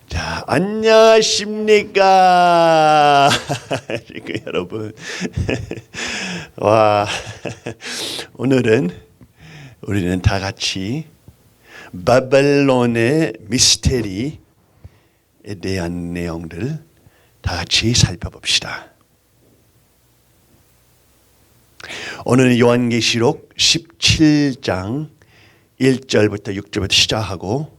자, 안녕하십니까? 여러분. 와, 오늘은 우리는 다 같이 바벨론의 미스테리에 대한 내용들 다 같이 살펴봅시다. 오늘은 요한계시록 17장 1절부터 6절부터 시작하고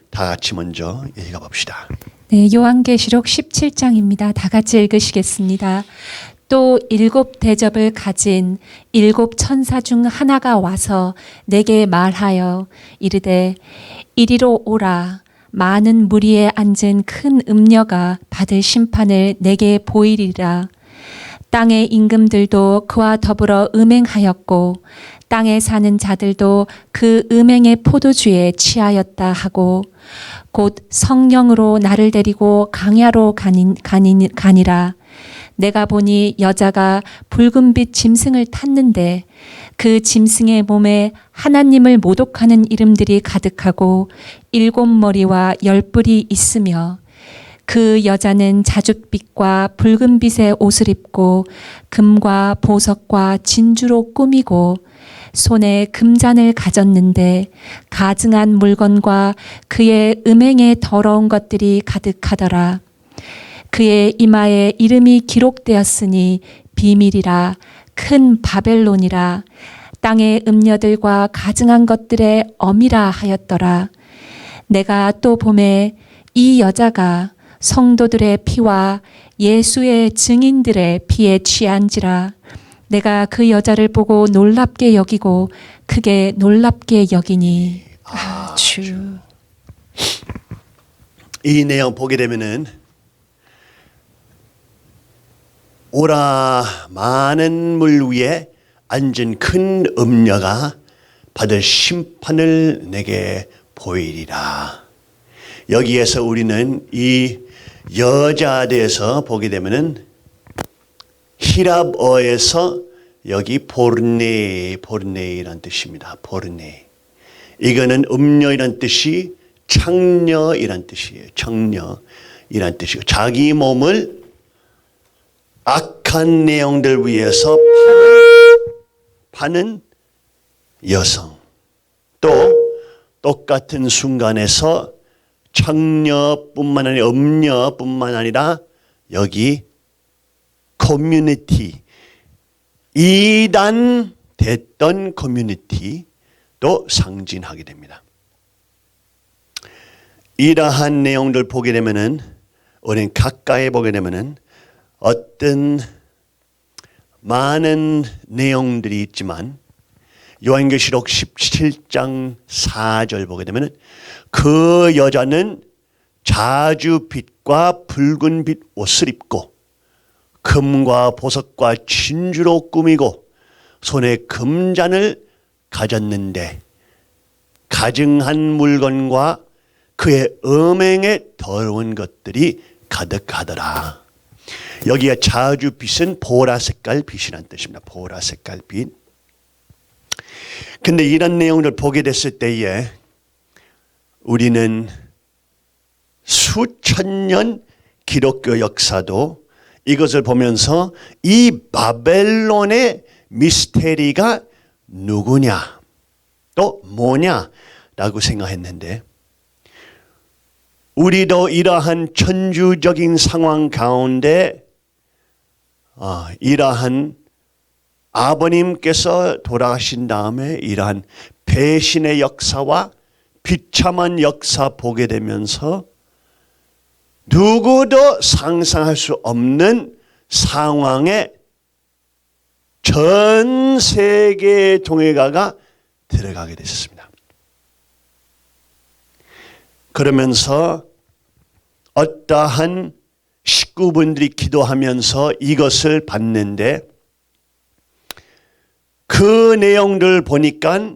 다 같이 먼저 읽어봅시다. 네, 요한계시록 17장입니다. 다 같이 읽으시겠습니다. 또 7 대접을 가진 7 천사 중 하나가 와서 내게 말하여 이르되 이리로 오라. 많은 무리에 앉은 큰 음녀가 받을 심판을 내게 보이리라. 땅의 임금들도 그와 더불어 음행하였고 땅에 사는 자들도 그 음행의 포도주에 취하였다 하고 곧 성령으로 나를 데리고 강야로 가니라. 내가 보니 여자가 붉은빛 짐승을 탔는데 그 짐승의 몸에 하나님을 모독하는 이름들이 가득하고 7 머리와 10 뿔이 있으며 그 여자는 자줏빛과 붉은빛의 옷을 입고 금과 보석과 진주로 꾸미고 손에 금잔을 가졌는데 가증한 물건과 그의 음행의 더러운 것들이 가득하더라. 그의 이마에 이름이 기록되었으니 비밀이라 큰 바벨론이라 땅의 음녀들과 가증한 것들의 엄이라 하였더라. 내가 또 보매 이 여자가 성도들의 피와 예수의 증인들의 피에 취한지라. 내가 그 여자를 보고 놀랍게 여기고 크게 놀랍게 여기니. 주. 이 내용 보게 되면은 오라 많은 물 위에 앉은 큰 음녀가 받을 심판을 내게 보이리라. 여기에서 우리는 이 여자에 대해서 보게 되면은 히랍어에서 여기 보르네이란 뜻입니다. 보르네. 이거는 음녀이란 뜻이 창녀이란 뜻이에요. 청녀이란 뜻이고 자기 몸을 악한 내용들 위해서 파는 여성. 또 똑같은 순간에서 청녀뿐만 아니라 음녀뿐만 아니라 여기 커뮤니티, 이단 됐던 커뮤니티도 상징하게 됩니다. 이러한 내용들 보게 되면은 우리는 가까이 보게 되면은 어떤 많은 내용들이 있지만 요한계시록 17장 4절 보게 되면은 그 여자는 자줏빛과 붉은빛 옷을 입고 금과 보석과 진주로 꾸미고 손에 금잔을 가졌는데 가증한 물건과 그의 음행에 더러운 것들이 가득하더라. 여기에 자줏빛은 보라 색깔 빛이란 뜻입니다. 보라 색깔 빛. 근데 이런 내용을 보게 됐을 때에 우리는 수천 년 기독교 역사도 이것을 보면서 이 바벨론의 미스테리가 누구냐 또 뭐냐라고 생각했는데 우리도 이러한 천주적인 상황 가운데 이러한 아버님께서 돌아가신 다음에 이러한 배신의 역사와 비참한 역사 보게 되면서 누구도 상상할 수 없는 상황에 전 세계 동해가가 들어가게 됐습니다. 그러면서 어떠한 식구분들이 기도하면서 이것을 봤는데 그 내용들 보니까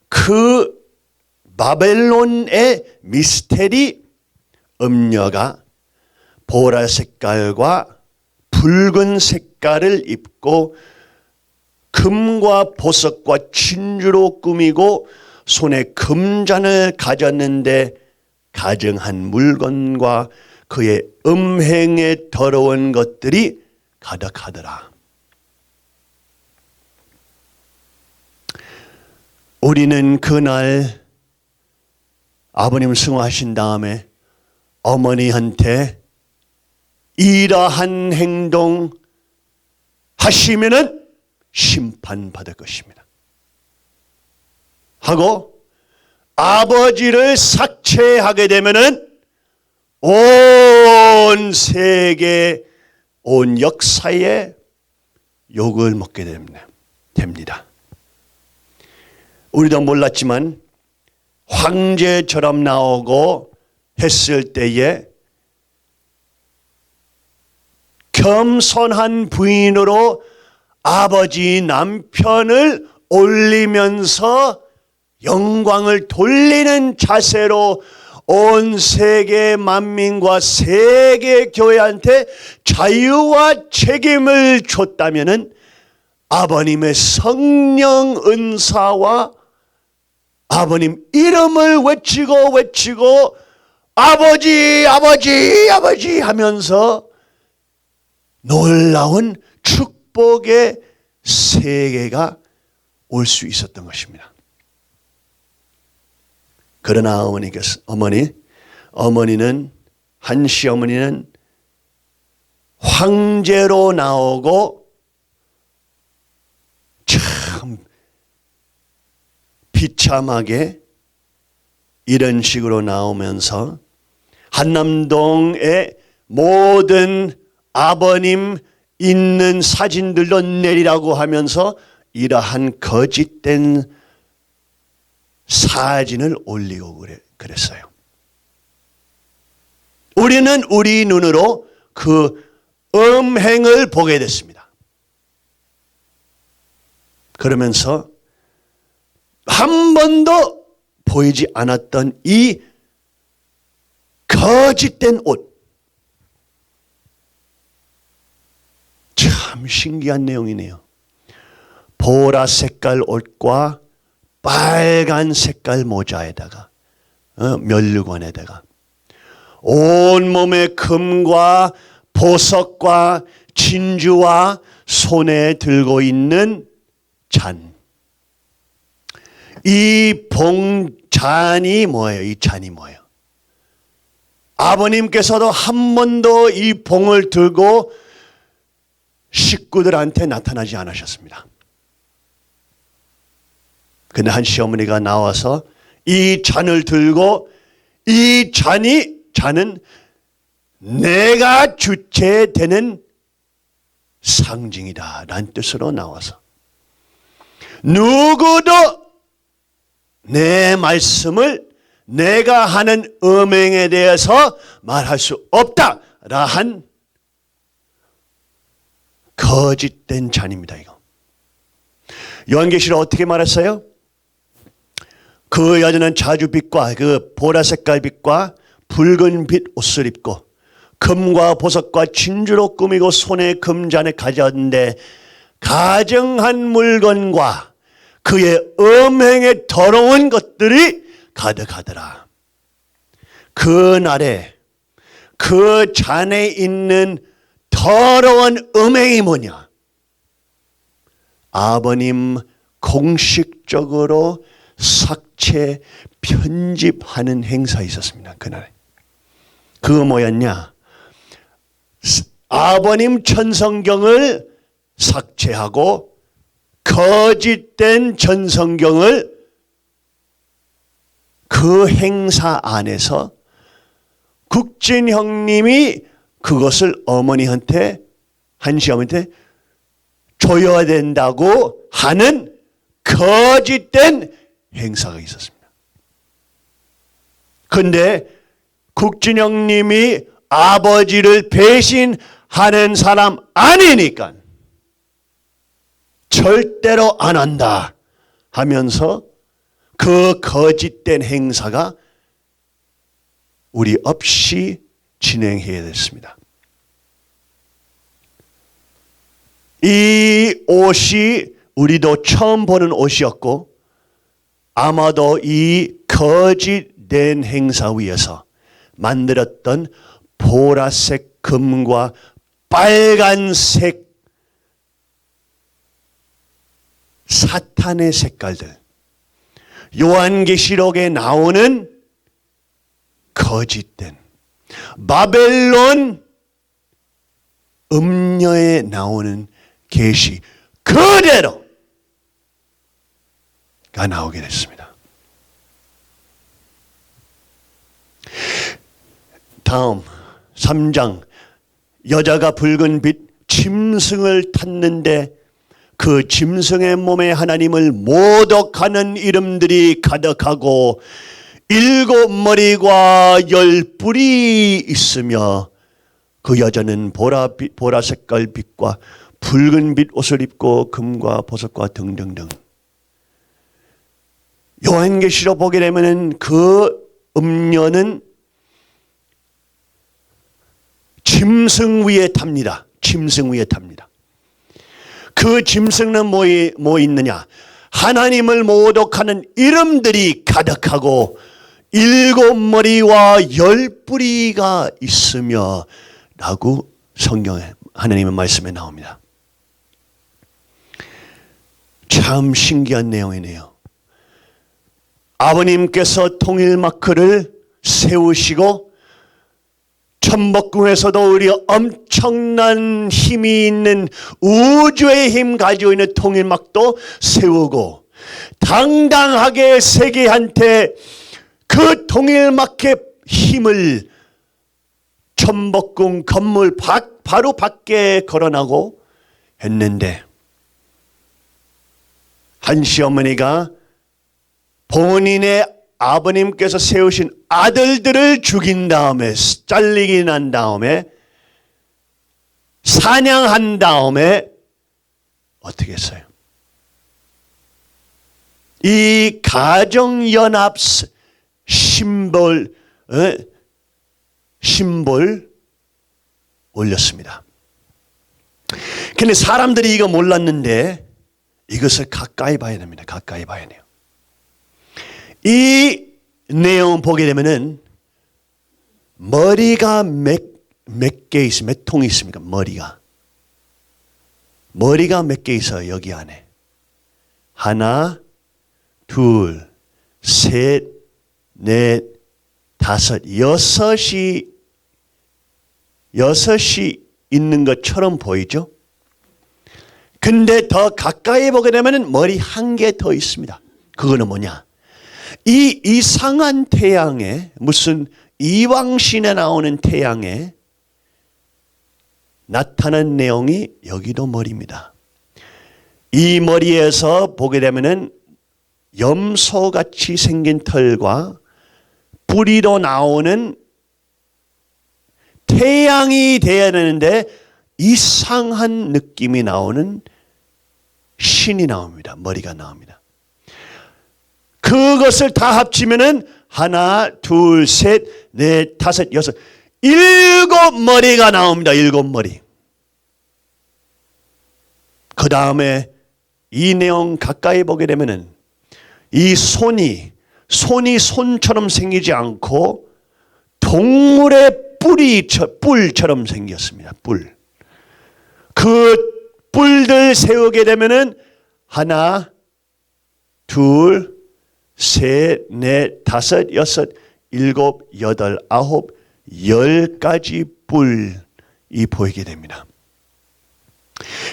그 바벨론의 미스테리 음녀가 보라 색깔과 붉은 색깔을 입고 금과 보석과 진주로 꾸미고 손에 금잔을 가졌는데 가증한 물건과 그의 음행에 더러운 것들이 가득하더라. 우리는 그날 아버님 승화하신 다음에 어머니한테 이러한 행동 하시면은 심판받을 것입니다 하고, 아버지를 삭제하게 되면은 온 세계, 온 역사에 욕을 먹게 됩니다. 우리도 몰랐지만 황제처럼 나오고 했을 때에 겸손한 부인으로 아버지 남편을 올리면서 영광을 돌리는 자세로 온 세계 만민과 세계 교회한테 자유와 책임을 줬다면은 아버님의 성령 은사와 아버님 이름을 외치고 아버지 아버지 아버지 하면서 놀라운 축복의 세계가 올 수 있었던 것입니다. 그러나 어머니는 한시 어머니는 황제로 나오고 참 비참하게 이런 식으로 나오면서 한남동의 모든 아버님 있는 사진들도 내리라고 하면서 이러한 거짓된 사진을 올리고 그랬어요. 우리는 우리 눈으로 그 음행을 보게 됐습니다. 그러면서 한 번도 보이지 않았던 이 거짓된 옷, 참 신기한 내용이네요. 보라 색깔 옷과 빨간 색깔 모자에다가 면류관에다가 온몸에 금과 보석과 진주와 손에 들고 있는 잔. 이 잔이 뭐예요? 이 잔이 뭐예요? 아버님께서도 한 번도 이 봉을 들고 식구들한테 나타나지 않으셨습니다. 근데 한 시어머니가 나와서 이 잔을 들고 이 잔은 내가 주체되는 상징이다 라는 뜻으로 나와서 누구도 내 말씀을 내가 하는 음행에 대해서 말할 수 없다 라한 거짓된 잔입니다. 이거 요한계시록 어떻게 말했어요? 그 여자는 자주빛과 그 보라 색깔 빛과 붉은 빛 옷을 입고 금과 보석과 진주로 꾸미고 손에 금잔을 가졌는데 가증한 물건과 그의 음행에 더러운 것들이 가득하더라. 그 날에 그 잔에 있는 더러운 음행이 뭐냐? 아버님 공식적으로 삭제 편집하는 행사 있었습니다. 그날에. 그거 뭐였냐? 아버님 천성경을 삭제하고 거짓된 전성경을 그 행사 안에서 국진 형님이 그것을 어머니한테 한시 어머니한테 줘야 된다고 하는 거짓된 행사가 있었습니다. 그런데 국진 형님이 아버지를 배신하는 사람 아니니까 절대로 안 한다 하면서 그 거짓된 행사가 우리 없이 진행해야 됐습니다. 이 옷이 우리도 처음 보는 옷이었고 아마도 이 거짓된 행사 위에서 만들었던 보라색 금과 빨간색 사탄의 색깔들, 요한계시록에 나오는 거짓된 바벨론 음녀에 나오는 계시 그대로가 나오게 됐습니다. 다음 3장, 여자가 붉은 빛 짐승을 탔는데 그 짐승의 몸에 하나님을 모독하는 이름들이 가득하고 7머리과 10뿔이 있으며 그 여자는 보라 색깔 빛과 붉은 빛 옷을 입고 금과 보석과 등등등. 요한계시록 보게 되면은 그 음녀는 짐승 위에 탑니다. 짐승 위에 탑니다. 그 짐승은 뭐 있느냐? 하나님을 모독하는 이름들이 가득하고 7머리와 10뿔이가 있으며 라고 성경에 하나님의 말씀에 나옵니다. 참 신기한 내용이네요. 아버님께서 통일마크를 세우시고 천복궁에서도 우리 엄청난 힘이 있는 우주의 힘 가지고 있는 통일막도 세우고 당당하게 세계한테 그 통일막의 힘을 천복궁 건물 바로 밖에 걸어나고 했는데 한 시어머니가 본인의 아버님께서 세우신 아들들을 죽인 다음에 잘리기 난 다음에 사냥한 다음에 어떻게 했어요? 이 가정연합 심볼 올렸습니다. 근데 사람들이 이거 몰랐는데 이것을 가까이 봐야 됩니다. 가까이 봐야 돼요. 이 내용 보게 되면은 머리가 몇 개 있어요? 몇 통이 있습니까? 머리가 몇 개 있어요? 여기 안에. 하나, 둘, 셋, 넷, 다섯, 여섯이 있는 것처럼 보이죠? 근데 더 가까이 보게 되면 머리 한 개 더 있습니다. 그거는 뭐냐? 이 이상한 태양에, 무슨 이방신에 나오는 태양에 나타난 내용이 여기도 머리입니다. 이 머리에서 보게 되면은 염소같이 생긴 털과 뿌리로 나오는 태양이 되어야 되는데 이상한 느낌이 나오는 신이 나옵니다. 머리가 나옵니다. 그것을 다 합치면은 하나, 둘, 셋, 넷, 다섯, 여섯, 7머리가 나옵니다. 7머리. 그 다음에 이 내용 가까이 보게 되면은 이 손이 손처럼 생기지 않고 동물의 뿔처럼 생겼습니다. 뿔. 그 뿔들 세우게 되면은 하나, 둘, 셋, 넷, 다섯, 여섯, 일곱, 여덟, 아홉, 10가지 뿔이 보이게 됩니다.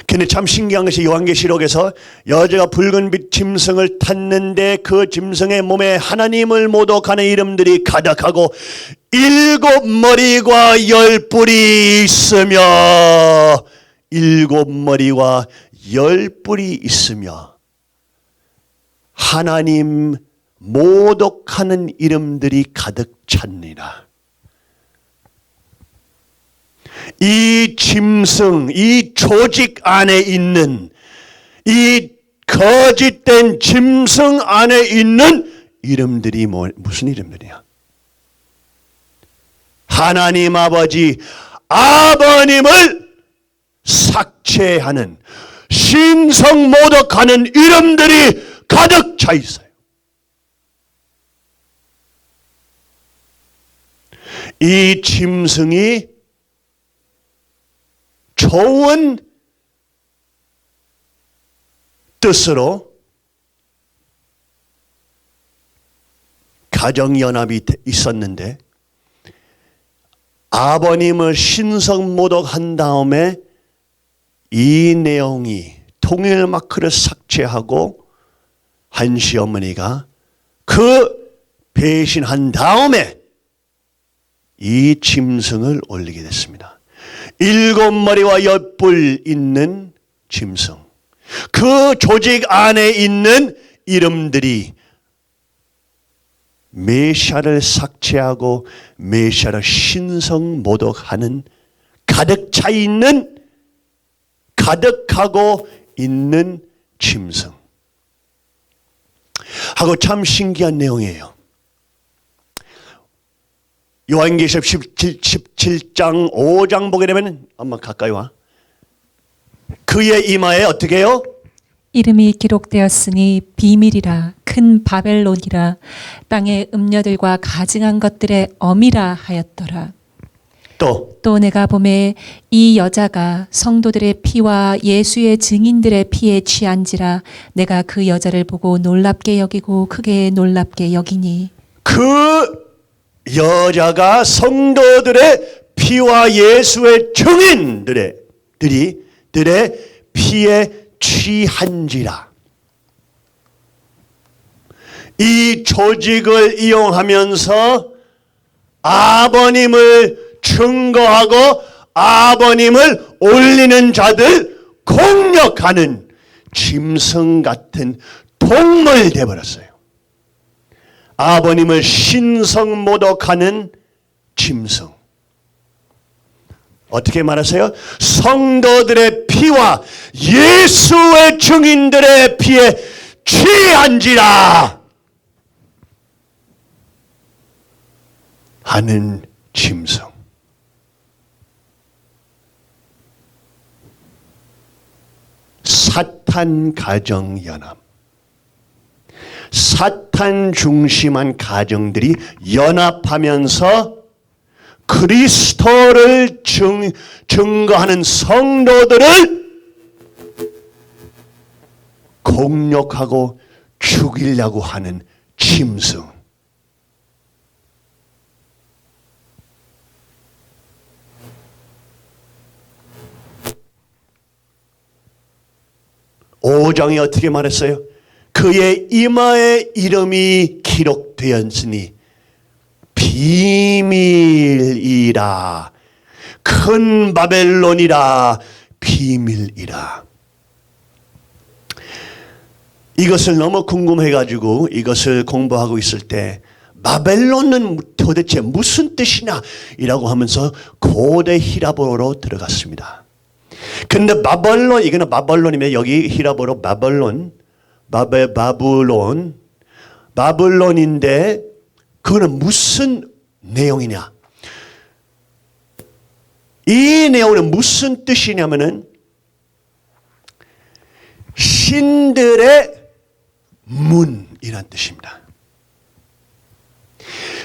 근데 참 신기한 것이 요한계시록에서 여자가 붉은 빛 짐승을 탔는데 그 짐승의 몸에 하나님을 모독하는 이름들이 가득하고 7머리과 10뿔이 있으며 7머리와 10뿔이 있으며 하나님 모독하는 이름들이 가득 찼느니라. 이 짐승, 이 조직 안에 있는 이 거짓된 짐승 안에 있는 이름들이 무슨 이름들이야? 하나님 아버님을 삭제하는 신성 모독하는 이름들이 가득 차 있어요. 이 짐승이 좋은 뜻으로 가정연합이 있었는데 아버님을 신성모독한 다음에 이 내용이 통일 마크를 삭제하고 한 시어머니가 그 배신한 다음에 이 짐승을 올리게 됐습니다. 7머리와 10뿔 있는 짐승. 그 조직 안에 있는 이름들이 메시아를 삭제하고 메시아를 신성 모독하는 가득하고 있는 짐승. 하고 참 신기한 내용이에요. 요한계시록 17장 5장 보게 되면 엄마 가까이 와. 그의 이마에 어떻게 해요? 이름이 기록되었으니 비밀이라 큰 바벨론이라 땅의 음녀들과 가증한 것들의 어미라 하였더라. 또 내가 보매 이 여자가 성도들의 피와 예수의 증인들의 피에 취한지라 내가 그 여자를 보고 놀랍게 여기고 크게 놀랍게 여기니 그 여자가 성도들의 피와 예수의 증인들의 피에 취한지라. 이 조직을 이용하면서 아버님을 증거하고 아버님을 올리는 자들 공격하는 짐승 같은 동물 되어버렸어요. 아버님을 신성모독하는 짐승. 어떻게 말하세요? 성도들의 피와 예수의 증인들의 피에 취한지라 하는 짐승. 사탄 가정연합. 사탄 중심한 가정들이 연합하면서 그리스도를 증거하는 성도들을 공격하고 죽이려고 하는 짐승. 오장이 어떻게 말했어요? 그의 이마에 이름이 기록되었으니 비밀이라. 큰 바벨론이라. 비밀이라. 이것을 너무 궁금해가지고 이것을 공부하고 있을 때 바벨론은 도대체 무슨 뜻이냐 이라고 하면서 고대 히라보로 들어갔습니다. 근데 바벨론, 이거는 바벨론이면 여기 히라보로 바벨론인데 그거는 무슨 내용이냐? 이 내용은 무슨 뜻이냐면은 신들의 문이란 뜻입니다.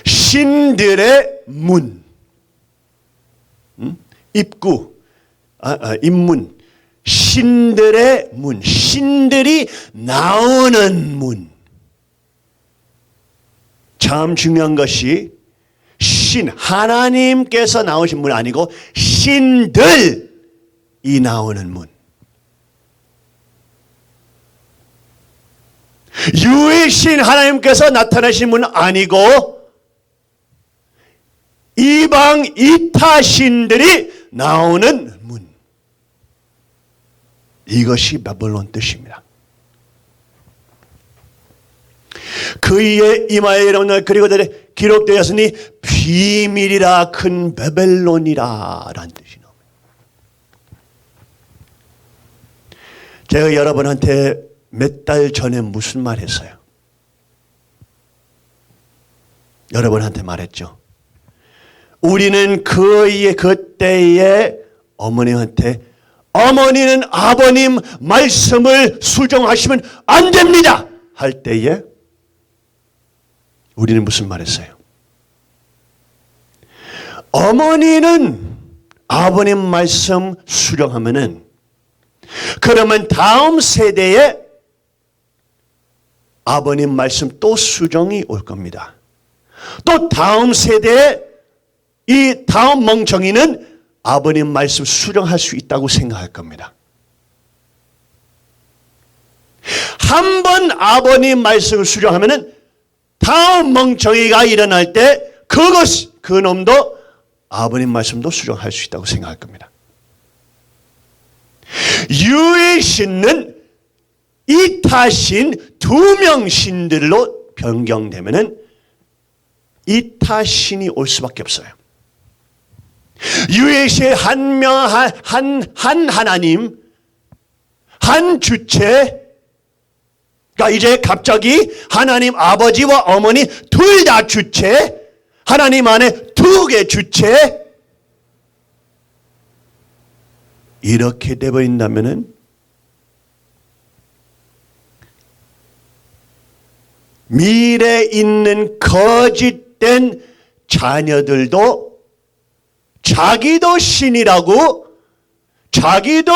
신들의 문, 입구, 입문, 신들의 문, 신들이 나오는 문. 참 중요한 것이 하나님께서 나오신 문 아니고 신들이 나오는 문. 유일신 하나님께서 나타나신 문 아니고 이방 이타신들이 나오는 문. 이것이 바벨론 뜻입니다. 그의 이마에 이름은 그리고 기록되었으니 비밀이라 큰 바벨론이라 라는 뜻이 나옵니다. 제가 여러분한테 몇 달 전에 무슨 말 했어요? 여러분한테 말했죠. 우리는 그때에 어머니한테 어머니는 아버님 말씀을 수정하시면 안 됩니다 할 때에 우리는 무슨 말 했어요? 어머니는 아버님 말씀 수령하면은 그러면 다음 세대에 아버님 말씀 또 수정이 올 겁니다. 또 다음 세대에 이 다음 멍청이는 아버님 말씀 수령할 수 있다고 생각할 겁니다. 한 번 아버님 말씀을 수령하면은 다음 멍청이가 일어날 때 그 놈도 아버님 말씀도 수령할 수 있다고 생각할 겁니다. 유일신은 이타신 두 명 신들로 변경되면은 이타신이 올 수밖에 없어요. 유일신 한 하나님, 한 주체. 그러니까 이제 갑자기 하나님 아버지와 어머니 둘 다 주체, 하나님 안에 두 개 주체. 이렇게 돼버린다면은 미래에 있는 거짓된 자녀들도 자기도 신이라고, 자기도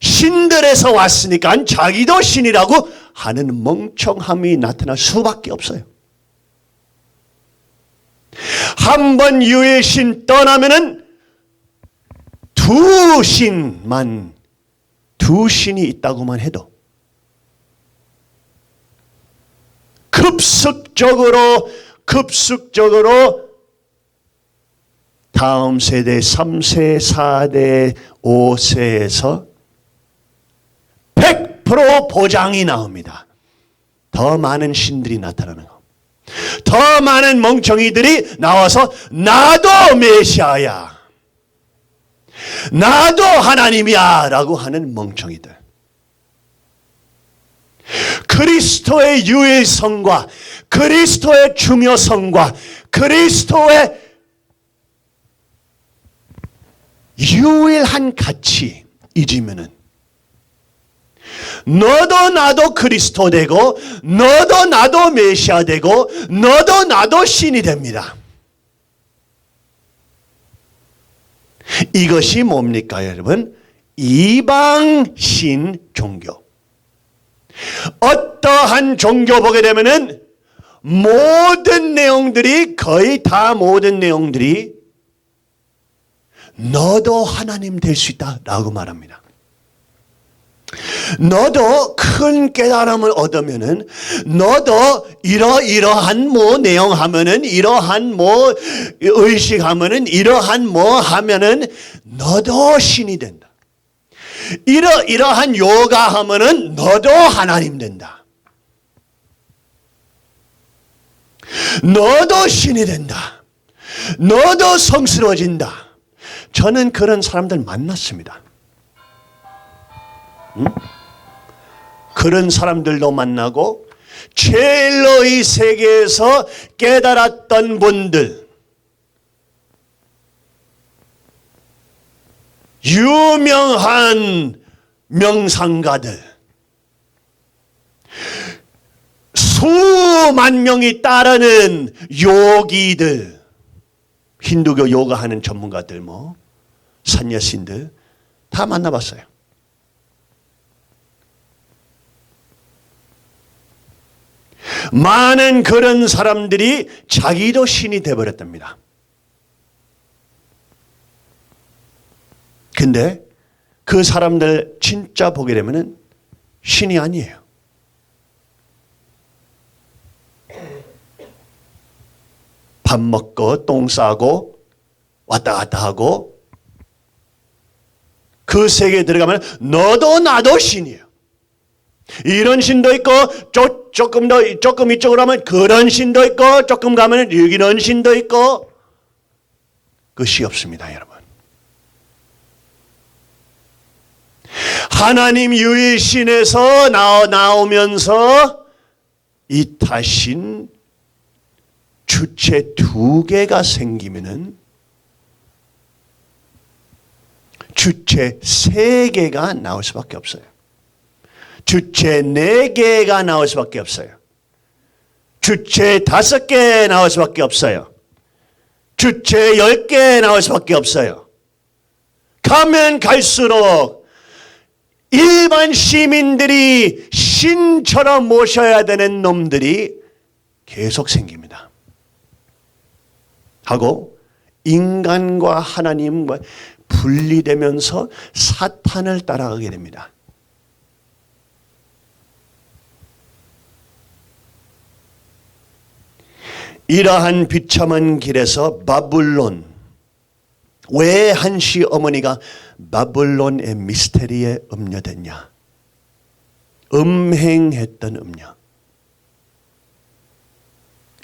신들에서 왔으니까 자기도 신이라고 하는 멍청함이 나타날 수밖에 없어요. 한 번 유일신 떠나면은 두 신이 있다고만 해도 급속적으로 다음 세대 3세, 4대, 5세에서 100% 보장이 나옵니다. 더 많은 신들이 나타나는 거. 더 많은 멍청이들이 나와서 나도 메시아야, 나도 하나님이야 라고 하는 멍청이들. 그리스도의 유일성과 그리스도의 중요성과 그리스도의 유일한 가치 잊으면은 너도 나도 그리스도 되고 너도 나도 메시아 되고 너도 나도 신이 됩니다. 이것이 뭡니까 여러분? 이방신 종교. 어떠한 종교 보게 되면은 모든 내용들이, 거의 다 모든 내용들이 너도 하나님 될 수 있다 라고 말합니다. 너도 큰 깨달음을 얻으면은, 너도 이러한 내용 하면은, 이러한 의식하면은, 이러한 하면은 너도 신이 된다. 이러한 요가 하면은 너도 하나님 된다. 너도 신이 된다. 너도 성스러워진다. 저는 그런 사람들 만났습니다. 그런 사람들도 만나고 제일로 이 세계에서 깨달았던 분들, 유명한 명상가들, 수만 명이 따르는 요기들, 힌두교 요가하는 전문가들, 산야신들 다 만나봤어요. 많은 그런 사람들이 자기도 신이 되어버렸답니다. 근데 그 사람들 진짜 보게 되면은 신이 아니에요. 밥 먹고 똥 싸고 왔다 갔다 하고 그 세계에 들어가면 너도 나도 신이에요. 이런 신도 있고 조금 이쪽으로 하면 그런 신도 있고 조금 가면 이런 신도 있고 끝이 없습니다, 여러분. 하나님 유일신에서 나오면서 이타신 주체 두 개가 생기면은 주체 세 개가 나올 수밖에 없어요. 주체 네 개가 나올 수밖에 없어요. 주체 5개 나올 수밖에 없어요. 주체 10개 나올 수밖에 없어요. 가면 갈수록 일반 시민들이 신처럼 모셔야 되는 놈들이 계속 생깁니다. 하고 인간과 하나님과 분리되면서 사탄을 따라가게 됩니다. 이러한 비참한 길에서 바블론, 왜 한시 어머니가 바블론의 미스테리에 음녀됐냐? 음행했던 음녀.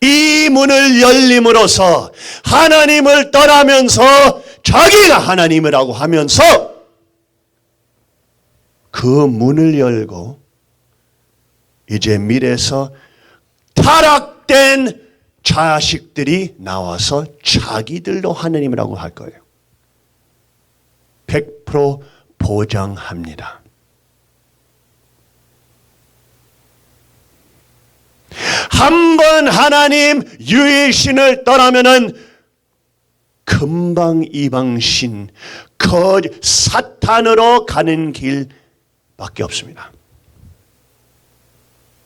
이 문을 열림으로써 하나님을 떠나면서 자기가 하나님이라고 하면서 그 문을 열고 이제 밀에서 타락된 자식들이 나와서 자기들도 하나님이라고 할 거예요. 100% 보장합니다. 한번 하나님 유일신을 떠나면은 금방 이방신, 사탄으로 가는 길밖에 없습니다.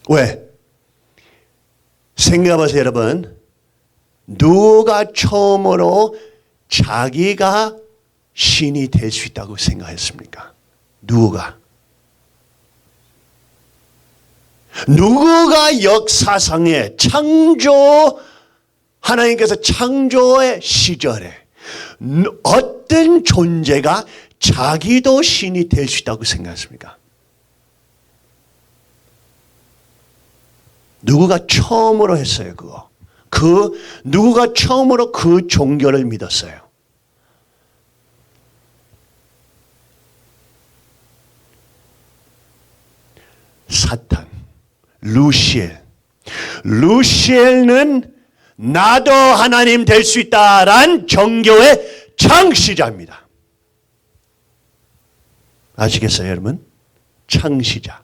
왜? 생각해보세요, 여러분. 누가 처음으로 자기가 신이 될 수 있다고 생각했습니까? 누가 역사상의 하나님께서 창조의 시절에 어떤 존재가 자기도 신이 될 수 있다고 생각했습니까? 누구가 처음으로 했어요, 그거. 누구가 처음으로 그 종교를 믿었어요? 사탄, 루시엘. 루시엘은 나도 하나님 될 수 있다란 종교의 창시자입니다. 아시겠어요, 여러분? 창시자.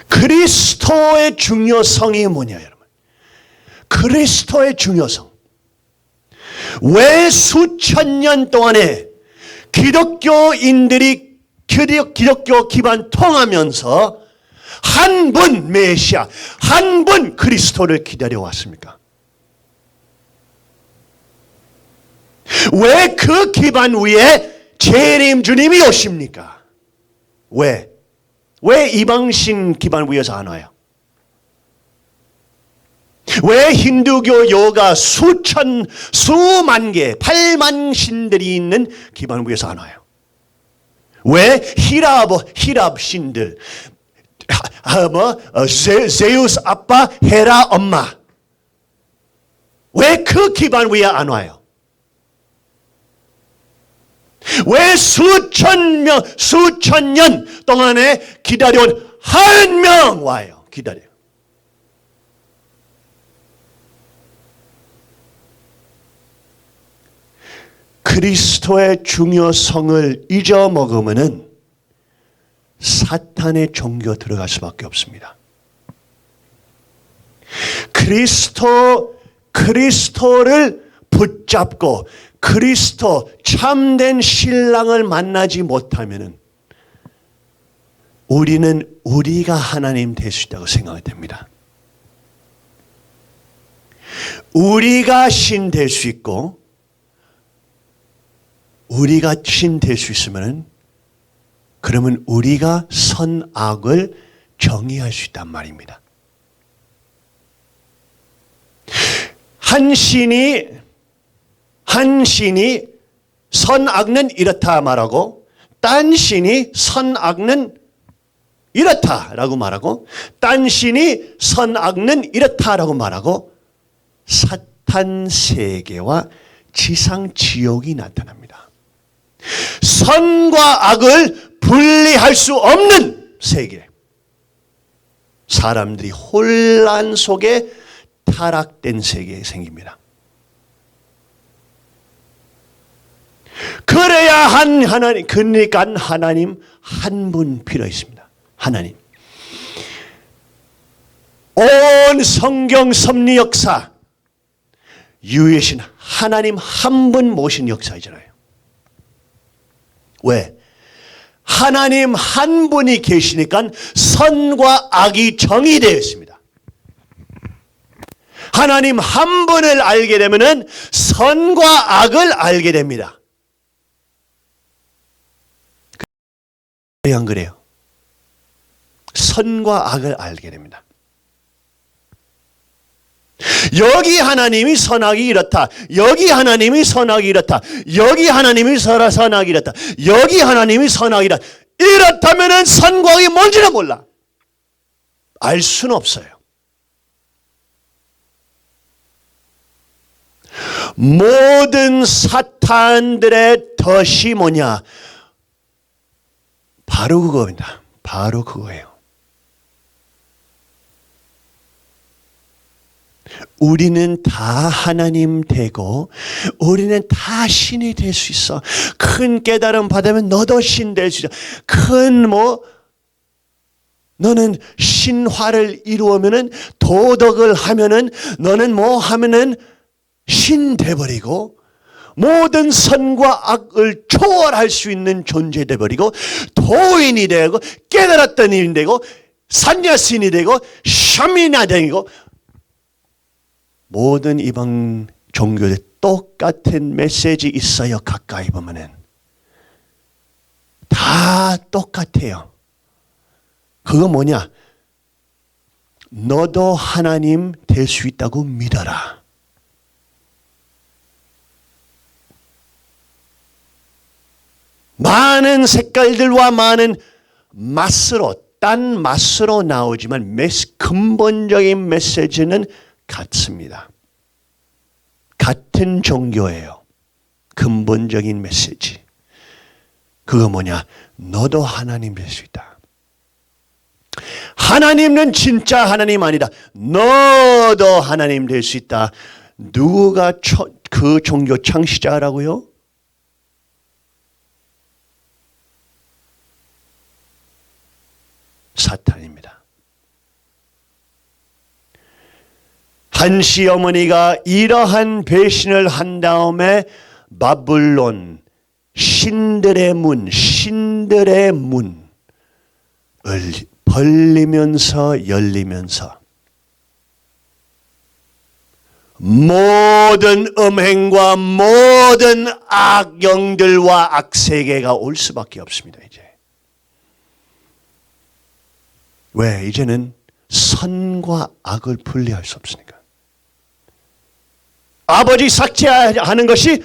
그리스도의 중요성이 뭐냐, 여러분? 그리스도의 중요성. 왜 수천 년 동안에 기독교인들이 기독교 기반 통하면서 한 분 메시아, 한 분 그리스도를 기다려왔습니까? 왜 그 기반 위에 재림 주님이 오십니까? 왜 이방신 기반 위에서 안 와요? 왜 힌두교 요가 수만 개, 8만 신들이 있는 기반 위에서 안 와요? 왜 히랍 신들, 제우스 아빠, 헤라 엄마, 왜 그 기반 위에 안 와요? 왜 수천 년 동안에 기다려온 한 명 와요? 기다려요. 그리스도의 중요성을 잊어먹으면은 사탄의 종교 들어갈 수밖에 없습니다. 그리스도를 붙잡고 그리스도 참된 신랑을 만나지 못하면은 우리가 하나님 될 수 있다고 생각이 됩니다. 우리가 신 될 수 있고 우리가 신 될 수 있으면은 그러면 우리가 선악을 정의할 수 있단 말입니다. 한 신이 선악은 이렇다 말하고 딴 신이 선악은 이렇다라고 말하고 딴 신이 선악은 이렇다라고 말하고 사탄 세계와 지상 지옥이 나타납니다. 선과 악을 분리할 수 없는 세계. 사람들이 혼란 속에 타락된 세계에 생깁니다. 그래야 그러니까 하나님 한 분 필요 있습니다. 하나님. 온 성경 섭리 역사 유일신 하나님 한 분 모신 역사이잖아요. 왜? 하나님 한 분이 계시니까 선과 악이 정의되어 있습니다. 하나님 한 분을 알게 되면은 선과 악을 알게 됩니다. 안 그래요? 선과 악을 알게 됩니다. 여기 하나님이 선악이 이렇다. 여기 하나님이 선악이 이렇다. 여기 하나님이 선악이 이렇다. 여기 하나님이 선악이 이렇다. 이렇다면은 선과 악이 뭔지는 몰라. 알 수는 없어요. 모든 사탄들의 덫이 뭐냐? 바로 그겁니다. 바로 그거예요. 우리는 다 하나님 되고 우리는 다 신이 될 수 있어. 큰 깨달음 받으면 너도 신 될 수 있어. 너는 신화를 이루면은 도덕을 하면은 너는 뭐 하면은 신 돼버리고 모든 선과 악을 초월할 수 있는 존재 돼버리고 도인이 되고 깨달았던 인이 되고 산야신이 되고 샤민이 되고 모든 이방 종교에 똑같은 메시지 있어요. 가까이 보면은 다 똑같아요. 그거 뭐냐? 너도 하나님 될 수 있다고 믿어라. 많은 색깔들과 많은 맛으로 딴 맛으로 나오지만 근본적인 메시지는 같습니다. 같은 종교예요. 근본적인 메시지. 그거 뭐냐? 너도 하나님 될 수 있다. 하나님은 진짜 하나님 아니다. 너도 하나님 될 수 있다. 누가 그 종교 창시자라고요? 사탄입니다. 한 시어머니가 이러한 배신을 한 다음에 바블론 신들의 문을 벌리면서 열리면서 모든 음행과 모든 악영들과 악세계가 올 수밖에 없습니다. 이제 왜? 이제는 선과 악을 분리할 수 없으니까. 아버지 삭제하는 것이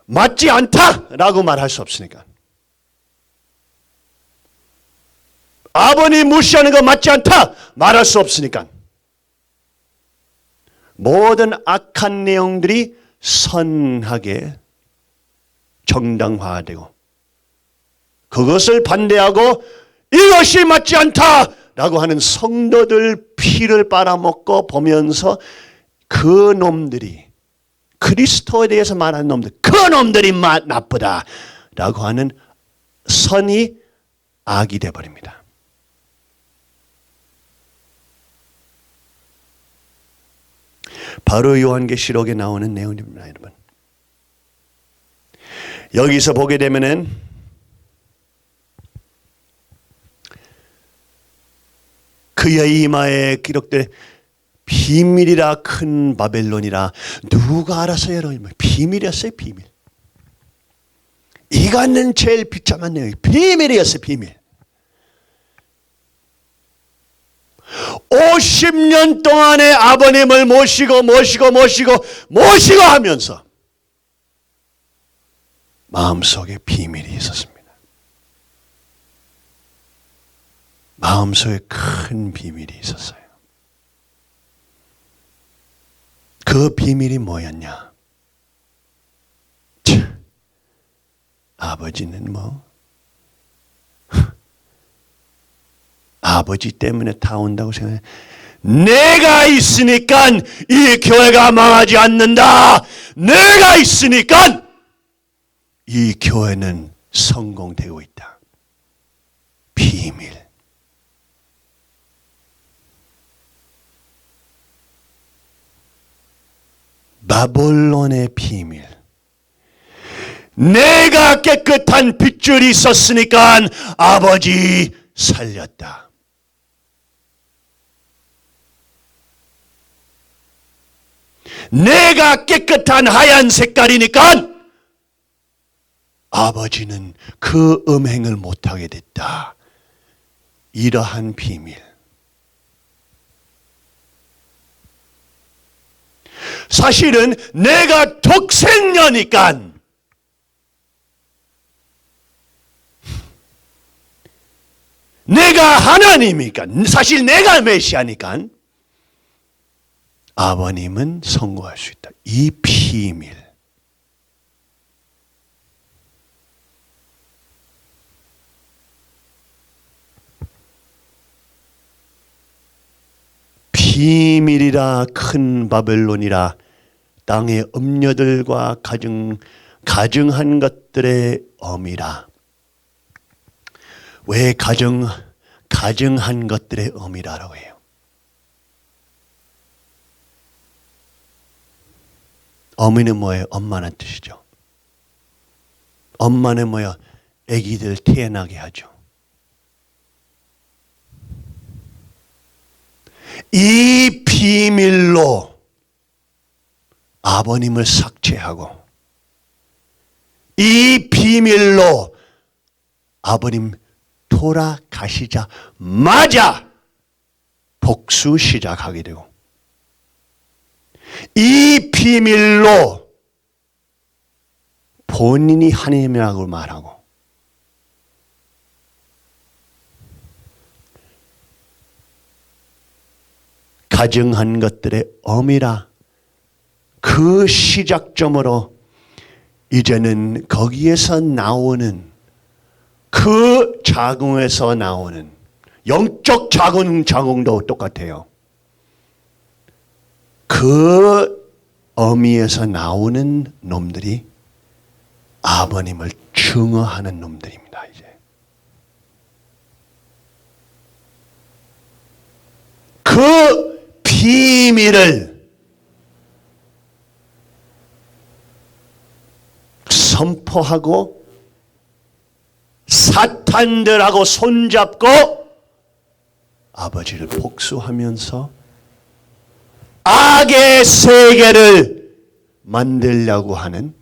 맞지 않다라고 말할 수 없으니까. 아버님 무시하는 거 맞지 않다 말할 수 없으니까. 모든 악한 내용들이 선하게 정당화되고 그것을 반대하고 이것이 맞지 않다라고 하는 성도들 피를 빨아먹고 보면서 그 놈들이 그리스도에 대해서 말하는 놈들 그 놈들이 나쁘다라고 하는 선이 악이 되어버립니다. 바로 요한계시록에 나오는 내용입니다. 여러분. 여기서 보게 되면은 그의 이마에 기록된 비밀이라 큰 바벨론이라 누가 알았어요? 여러분? 비밀이었어요. 비밀. 이거는 제일 비참한 내용이 비밀이었어요. 비밀. 50년 동안의 아버님을 모시고 하면서 마음속에 비밀이 있었습니다. 마음속에 큰 비밀이 있었어요. 그 비밀이 뭐였냐? 아버지는 아버지 때문에 다 온다고 생각해. 내가 있으니까 이 교회가 망하지 않는다. 내가 있으니까 이 교회는 성공되고 있다. 비밀. 바벨론의 비밀. 내가 깨끗한 핏줄이 있었으니까 아버지 살렸다. 내가 깨끗한 하얀 색깔이니까 아버지는 그 음행을 못하게 됐다. 이러한 비밀. 사실은 내가 독생녀니까 내가 하나님이니까 사실 내가 메시아니까 아버님은 선고할 수 있다. 이 비밀. 비밀이라 큰 바벨론이라 땅의 음녀들과 가증한 것들의 어미라. 왜 가증한 것들의 어미라라고 해요? 어미는 뭐예요? 엄마는 뜻이죠. 엄마는 뭐예요? 아기들 태어나게 하죠. 이 비밀로 아버님을 삭제하고 이 비밀로 아버님 돌아가시자마자 복수 시작하게 되고 이 비밀로 본인이 하나님이라고 말하고 가증한 것들의 어미라 그 시작점으로 이제는 거기에서 나오는 그 자궁에서 나오는 영적 자궁도 똑같아요. 그 어미에서 나오는 놈들이 아버님을 증오하는 놈들입니다. 이제 그 비밀을 선포하고 사탄들하고 손잡고 아버지를 복수하면서 악의 세계를 만들려고 하는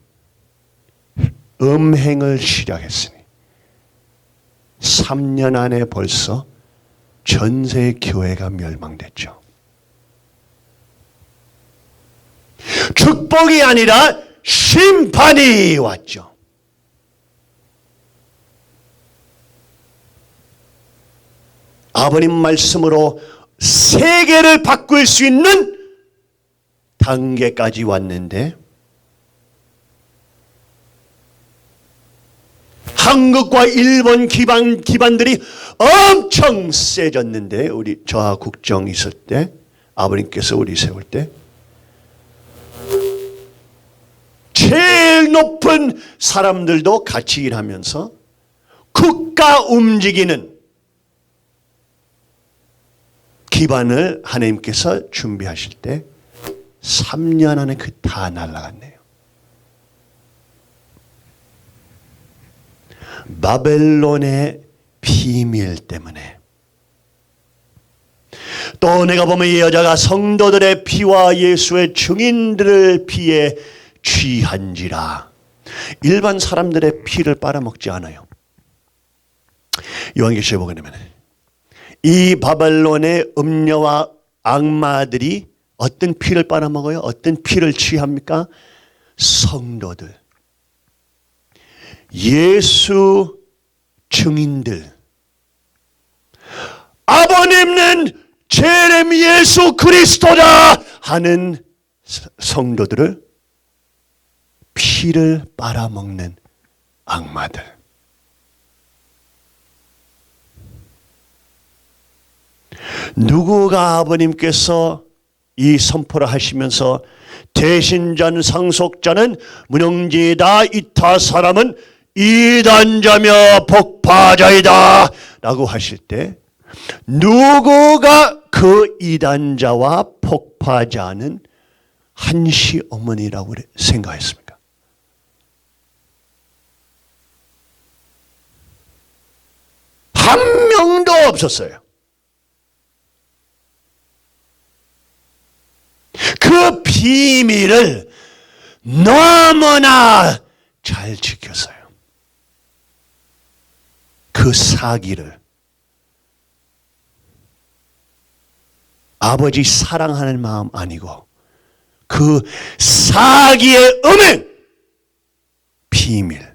음행을 시작했으니 3년 안에 벌써 전세 교회가 멸망됐죠. 축복이 아니라 심판이 왔죠. 아버님 말씀으로 세계를 바꿀 수 있는 단계까지 왔는데 한국과 일본 기반들이 엄청 세졌는데 우리 저하 국정 있을 때 아버님께서 우리 세울 때 제일 높은 사람들도 같이 일하면서 국가 움직이는 기반을 하나님께서 준비하실 때 3년 안에 그 다 날아갔네요. 바벨론의 비밀 때문에. 또 내가 보면 이 여자가 성도들의 피와 예수의 증인들의 피에 취한지라. 일반 사람들의 피를 빨아먹지 않아요. 요한계시록에 보게 되면 이 바벨론의 음녀와 악마들이 어떤 피를 빨아먹어요? 어떤 피를 취합니까? 성도들, 예수 증인들, 아버님은 제렘 예수 그리스도다 하는 성도들을 피를 빨아먹는 악마들. 누구가 아버님께서 이 선포를 하시면서 대신전 상속자는 문영지이다. 이타 사람은 이단자며 폭파자이다 라고 하실 때 누구가 그 이단자와 폭파자는 한시 어머니라고 생각했습니까? 한 명도 없었어요. 그 비밀을 너무나 잘 지켰어요. 그 사기를. 아버지 사랑하는 마음 아니고 그 사기의 음행, 비밀.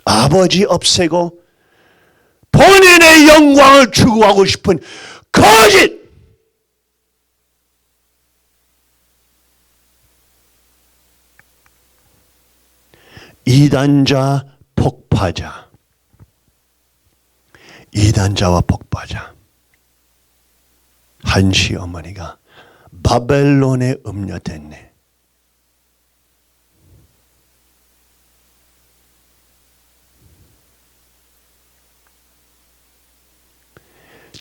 아버지 없애고 본인의 영광을 추구하고 싶은 거짓. 이단자, 폭파자. 이단자와 폭파자. 한시 어머니가 바벨론에 음녀됐네.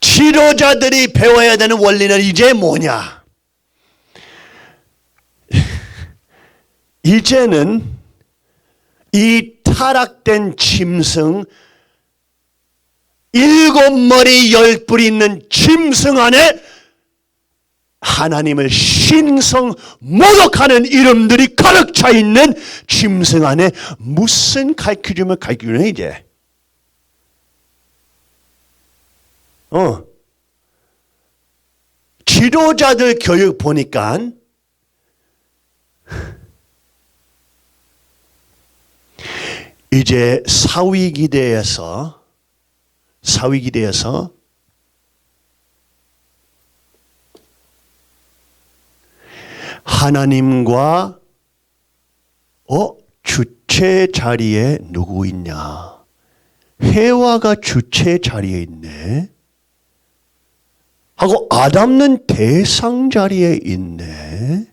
지도자들이 배워야 되는 원리는 이제 뭐냐? 이제는 이 타락된 짐승, 7머리 10뿔이 있는 짐승 안에 하나님을 신성 모독하는 이름들이 가득 차 있는 짐승 안에 무슨 가르쳐주면 가르쳐주네 이제. 지도자들 교육 보니까 이제 사위기대에서 하나님과 주체 자리에 누구 있냐? 해와가 주체 자리에 있네. 하고 아담은 대상 자리에 있네.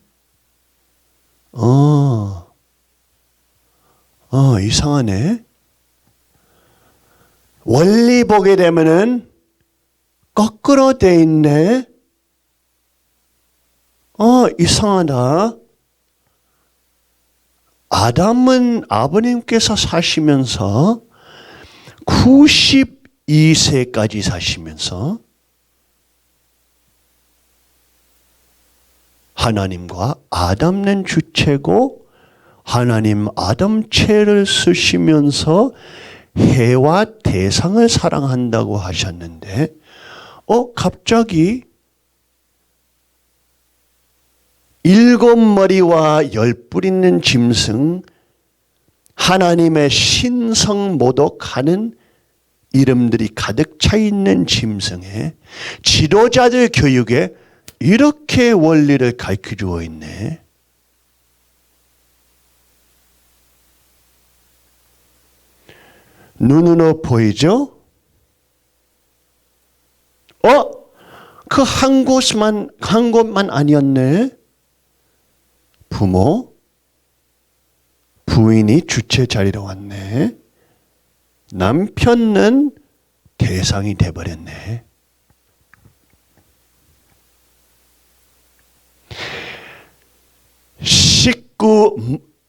이상하네. 원리 보게 되면은 거꾸로 돼 있네. 이상하다. 아담은 아버님께서 사시면서 92세까지 사시면서 하나님과 아담는 주체고 하나님 아담체를 쓰시면서 해와 대상을 사랑한다고 하셨는데 갑자기 7머리와 10뿔 있는 짐승, 하나님의 신성 모독하는 이름들이 가득 차 있는 짐승에 지도자들 교육에 이렇게 원리를 가르쳐 주어 있네. 눈으로 보이죠? 그 한 곳만 아니었네. 부모, 부인이 주체 자리로 왔네. 남편은 대상이 돼버렸네.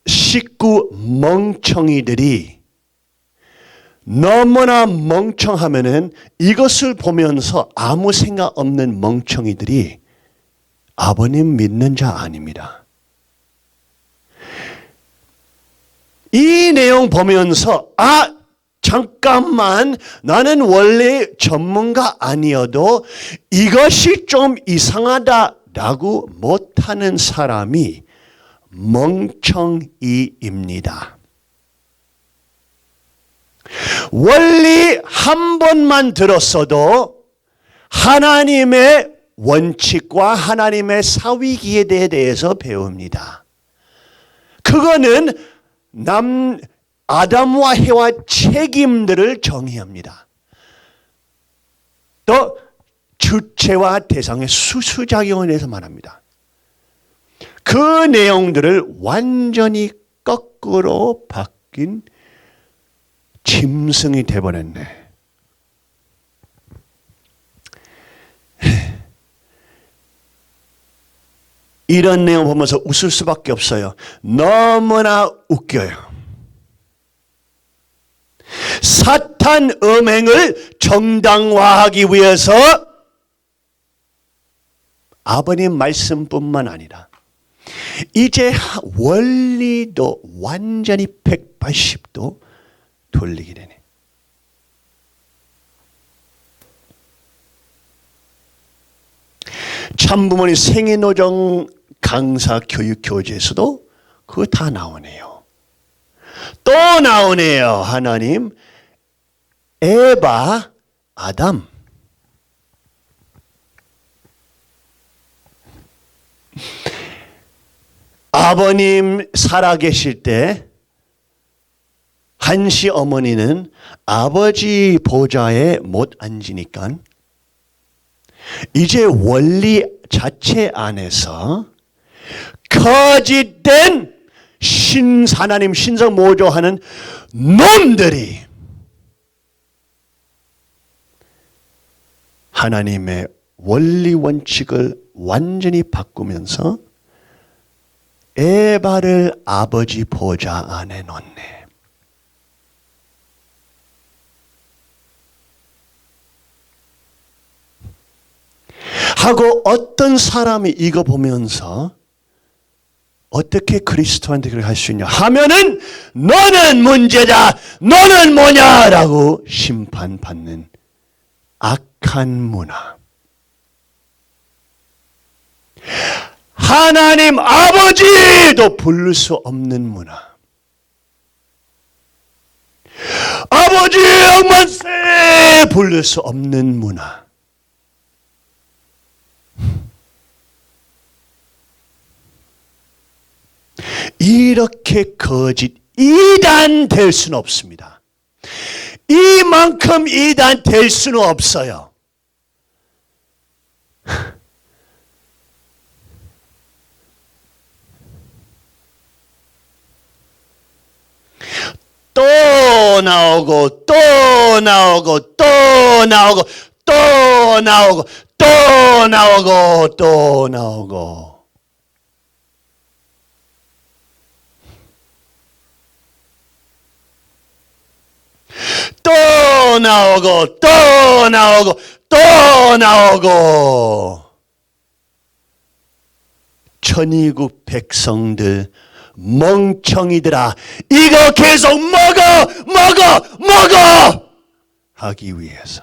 식구 멍청이들이 너무나 멍청하면은 이것을 보면서 아무 생각 없는 멍청이들이 아버님 믿는 자 아닙니다. 이 내용 보면서 잠깐만, 나는 원래 전문가 아니어도 이것이 좀 이상하다라고 못하는 사람이 멍청이입니다. 원리 한 번만 들었어도 하나님의 원칙과 하나님의 사위기에 대해서 배웁니다. 그거는 아담과 해와 책임들을 정의합니다. 또 주체와 대상의 수수작용에 대해서 말합니다. 그 내용들을 완전히 거꾸로 바뀐 짐승이 돼버렸네. 이런 내용 보면서 웃을 수밖에 없어요. 너무나 웃겨요. 사탄 음행을 정당화하기 위해서 아버님 말씀뿐만 아니라 이제 원리도 완전히 180도 돌리게 되네. 참부모님 생애노정 강사 교육 교재에서도 그거 다 나오네요. 또 나오네요. 하나님 에바 아담 아버님 살아계실 때 한시 어머니는 아버지 보좌에 못 앉으니까 이제 원리 자체 안에서 거짓된 하나님 신성 모조하는 놈들이 하나님의 원리 원칙을 완전히 바꾸면서 에바를 아버지 보좌 안에 놓네. 하고 어떤 사람이 이거 보면서 어떻게 그리스도한테 그렇게 할 수 있냐 하면은 너는 문제다, 너는 뭐냐라고 심판받는 악한 문화. 하나님 아버지도 부를 수 없는 문화. 아버지 영만세 부를 수 없는 문화. 이렇게 거짓 이단 될 수는 없습니다. 이만큼 이단 될 수는 없어요. 또 나오고 또 나오고 또 나오고 또 나오고 또 나오고 또 나오고 또 나오고 또 나오고 또 나오고 천의국 백성들 멍청이들아 이거 계속 먹어 하기 위해서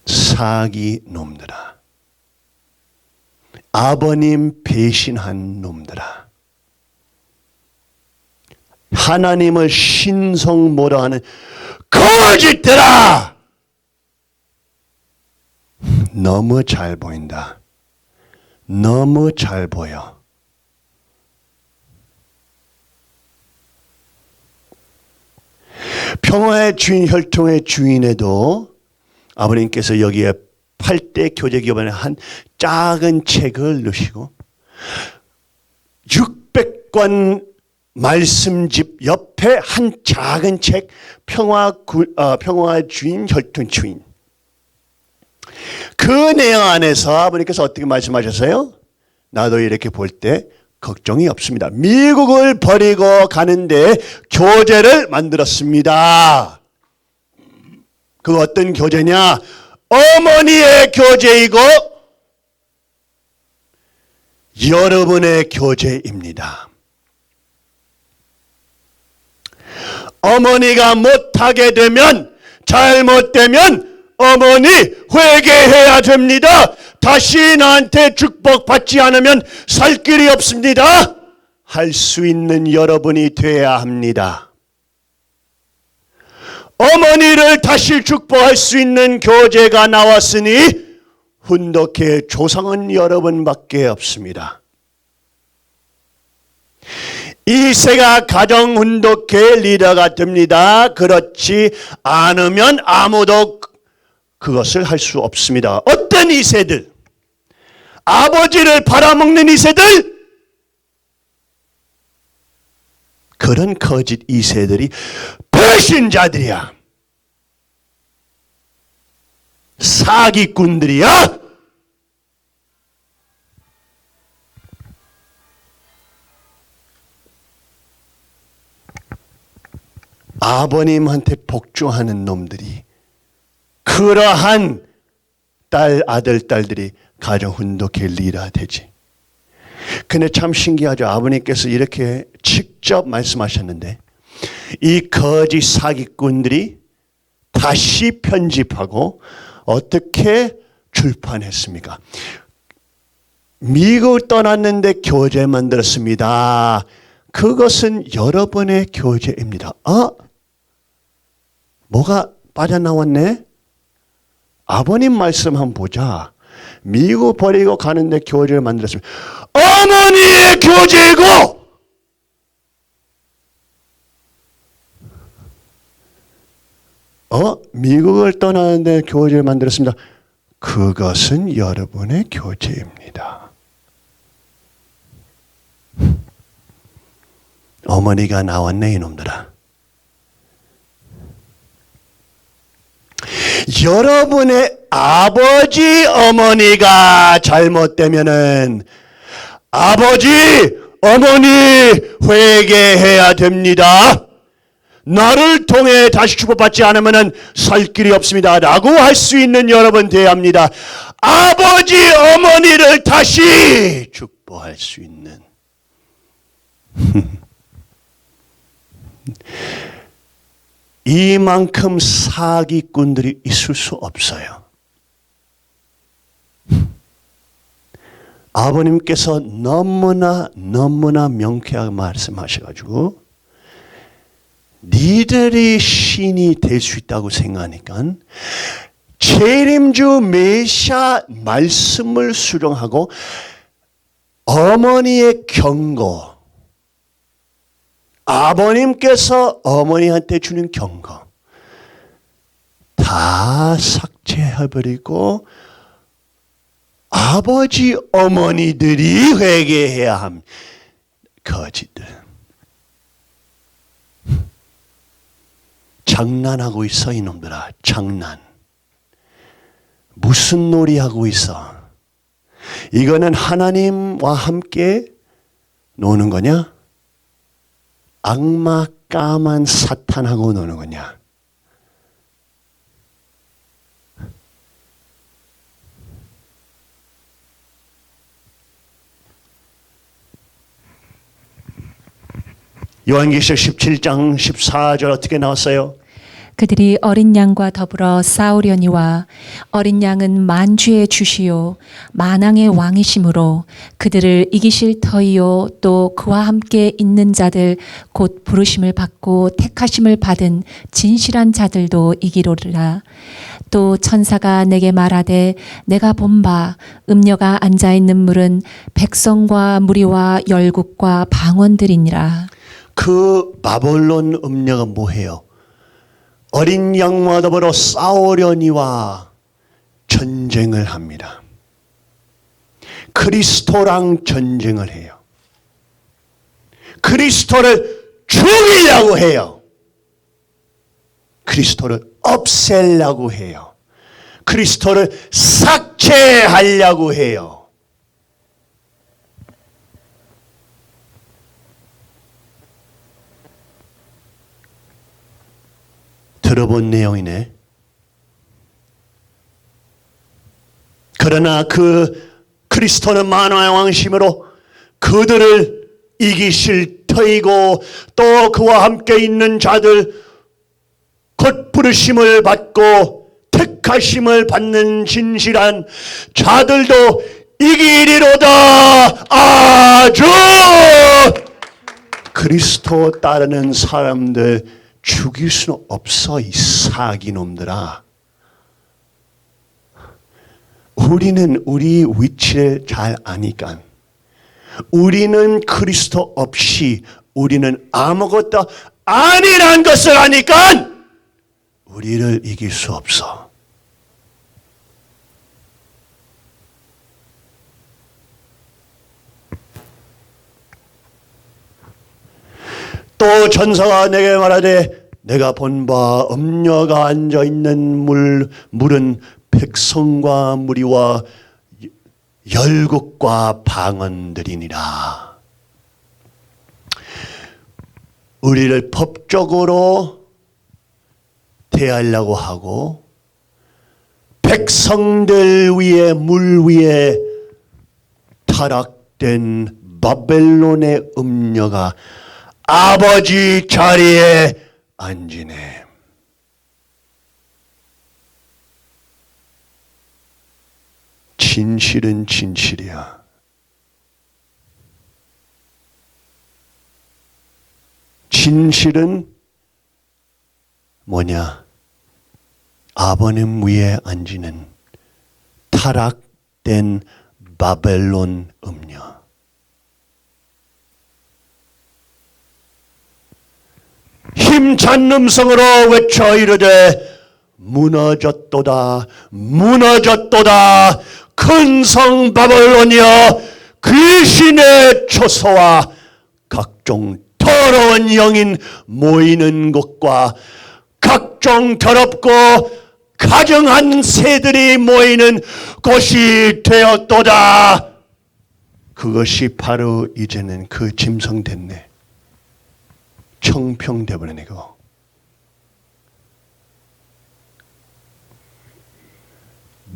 사기 놈들아 아버님 배신한 놈들아 하나님을 신성모라 하는 거짓들아 너무 잘 보인다. 너무 잘 보여. 평화의 주인 혈통의 주인에도 아버님께서 여기에 8대 교제 기업안에 한 작은 책을 넣으시고 600권 말씀집 옆에 한 작은 책 평화 주인 혈통 주인 그 내용 안에서 아버님께서 어떻게 말씀하셨어요? 나도 이렇게 볼 때 걱정이 없습니다. 미국을 버리고 가는데 교재를 만들었습니다. 그 어떤 교재냐? 어머니의 교재이고 여러분의 교재입니다. 어머니가 못하게 되면 잘못되면 어머니 회개해야 됩니다. 다시 나한테 축복받지 않으면 살 길이 없습니다. 할 수 있는 여러분이 돼야 합니다. 어머니를 다시 축복할 수 있는 교재가 나왔으니 훈독회 조상은 여러분밖에 없습니다. 이세가 가정 훈독회 리더가 됩니다. 그렇지 않으면 아무도 그것을 할 수 없습니다. 어떤 이세들? 아버지를 팔아먹는 이세들? 그런 거짓 이세들이 배신자들이야. 사기꾼들이야. 아버님한테 복종하는 놈들이 그러한 아들, 딸들이 가정 훈독할 리라 되지. 근데 참 신기하죠. 아버님께서 이렇게 직접 말씀하셨는데 이 거짓 사기꾼들이 다시 편집하고 어떻게 출판했습니까? 미국 떠났는데 교재 만들었습니다. 그것은 여러분의 교재입니다. 뭐가 빠져나왔네? 아버님 말씀 한번 보자. 미국 버리고 가는데 교재를 만들었습니다. 어머니의 교재고! 미국을 떠나는데 교재를 만들었습니다. 그것은 여러분의 교재입니다. 어머니가 나왔네 이놈들아. 여러분의 아버지 어머니가 잘못되면은 아버지 어머니 회개해야 됩니다. 나를 통해 다시 축복받지 않으면 살 길이 없습니다. 라고 할 수 있는 여러분 되어야 합니다. 아버지 어머니를 다시 축복할 수 있는 이만큼 사기꾼들이 있을 수 없어요. 아버님께서 너무나 명쾌하게 말씀하셔가지고 니들이 신이 될 수 있다고 생각하니까 재림주 메시아 말씀을 수령하고 어머니의 경고, 아버님께서 어머니한테 주는 경고 다 삭제해버리고 아버지 어머니들이 회개해야 합니다. 거짓들. 장난하고 있어 이놈들아. 장난. 무슨 놀이하고 있어. 이거는 하나님과 함께 노는 거냐? 악마 까만 사탄하고 노는 거냐? 요한계시록 17장 14절 어떻게 나왔어요? 그들이 어린 양과 더불어 싸우려니와 어린 양은 만주의 주시요 만왕의 왕이심으로 그들을 이기실 터이요 또 그와 함께 있는 자들 곧 부르심을 받고 택하심을 받은 진실한 자들도 이기로리라. 또 천사가 내게 말하되 내가 본 바 음녀가 앉아 있는 물은 백성과 무리와 열국과 방언들이니라. 그 바벨론 음녀가 뭐해요? 어린 양과 더불어 싸우려니와 전쟁을 합니다. 그리스도랑 전쟁을 해요. 그리스도를 죽이려고 해요. 그리스도를 없애려고 해요. 그리스도를 삭제하려고 해요. 들어본 내용이네. 그러나 그 그리스도는 만왕의 왕심으로 그들을 이기실 터이고 또 그와 함께 있는 자들 곧 부르심을 받고 택하심을 받는 진실한 자들도 이기리로다. 아주 그리스도 따르는 사람들 죽일 수는 없어 이 사기놈들아. 우리는 우리 위치를 잘 아니까 우리는 그리스도 없이 우리는 아무것도 아니란 것을 아니까 우리를 이길 수 없어. 또 천사가 내게 말하되 내가 본 바 음녀가 앉아있는 물은 백성과 무리와 열국과 방언들이니라. 우리를 법적으로 대하려고 하고 백성들 위에 물 위에 타락된 바벨론의 음녀가 아버지 자리에 앉으네. 진실은 진실이야. 진실은 뭐냐? 아버님 위에 앉는 타락된 바벨론 음녀. 힘찬 음성으로 외쳐 이르되 무너졌도다 무너졌도다 큰 성 바벨론이여 귀신의 초소와 각종 더러운 영인 모이는 곳과 각종 더럽고 가증한 새들이 모이는 곳이 되었도다. 그것이 바로 이제는 그 짐승됐네. 청평되버리네 그거.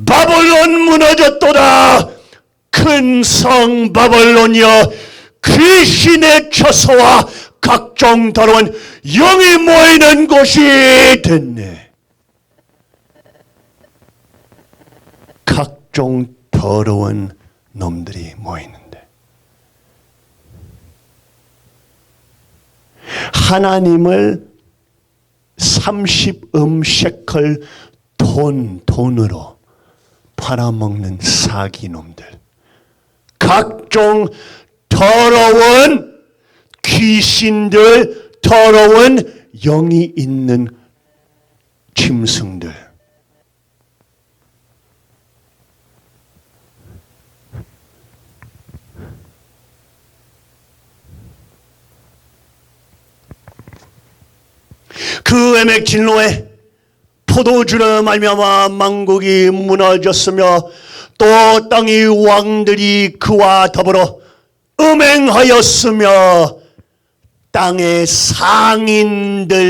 바벨론 무너졌도다. 큰 성 바벨론이여 귀신의 처소와 각종 더러운 영이 모이는 곳이 됐네. 각종 더러운 놈들이 모이는데 하나님을 30음 셰클 돈으로 팔아먹는 사기놈들, 각종 더러운 귀신들, 더러운 영이 있는 짐승들. 그 애맥진로에 포도주로 말미암아 만국이 무너졌으며 또 땅의 왕들이 그와 더불어 음행하였으며 땅의 상인들도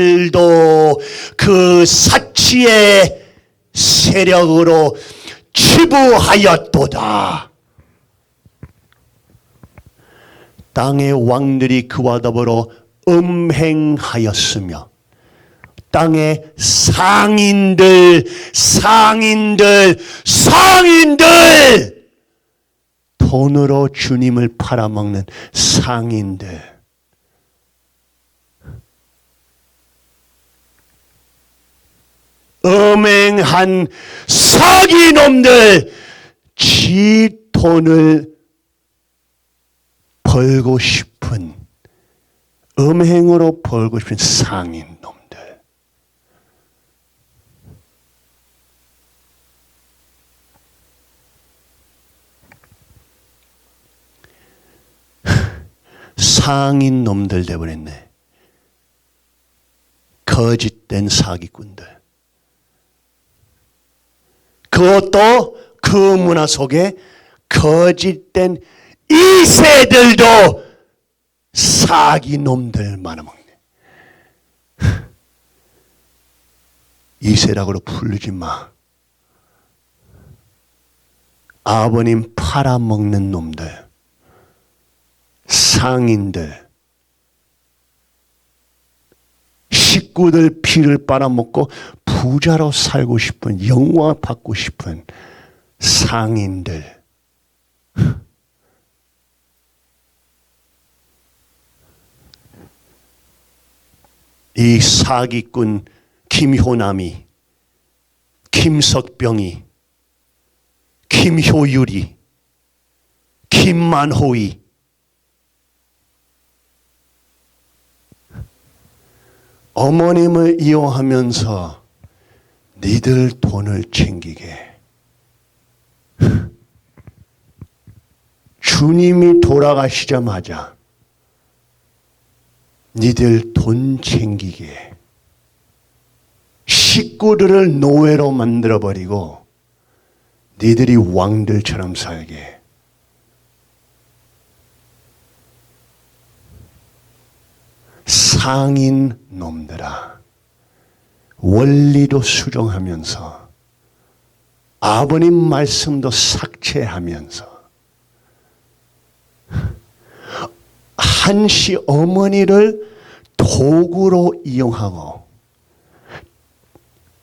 그 사치의 세력으로 치부하였도다. 땅의 왕들이 그와 더불어 음행하였으며 땅의 상인들 돈으로 주님을 팔아먹는 상인들, 음행한 사기놈들, 지 돈을 벌고 싶은, 음행으로 벌고 싶은 상인놈들. 상인 놈들 되어버렸네. 거짓된 사기꾼들. 그것도 그 문화 속에 거짓된 이세들도 사기 놈들 많아먹네. 이세라고 부르지 마. 아버님 팔아먹는 놈들, 상인들, 식구들 피를 빨아먹고 부자로 살고 싶은, 영화 받고 싶은 상인들. 이 사기꾼 김효남이, 김석병이, 김효율이, 김만호이, 어머님을 이용하면서 니들 돈을 챙기게, 주님이 돌아가시자마자 니들 돈 챙기게, 식구들을 노예로 만들어버리고 니들이 왕들처럼 살게. 상인 놈들아, 원리도 수정하면서 아버님 말씀도 삭제하면서 한시 어머니를 도구로 이용하고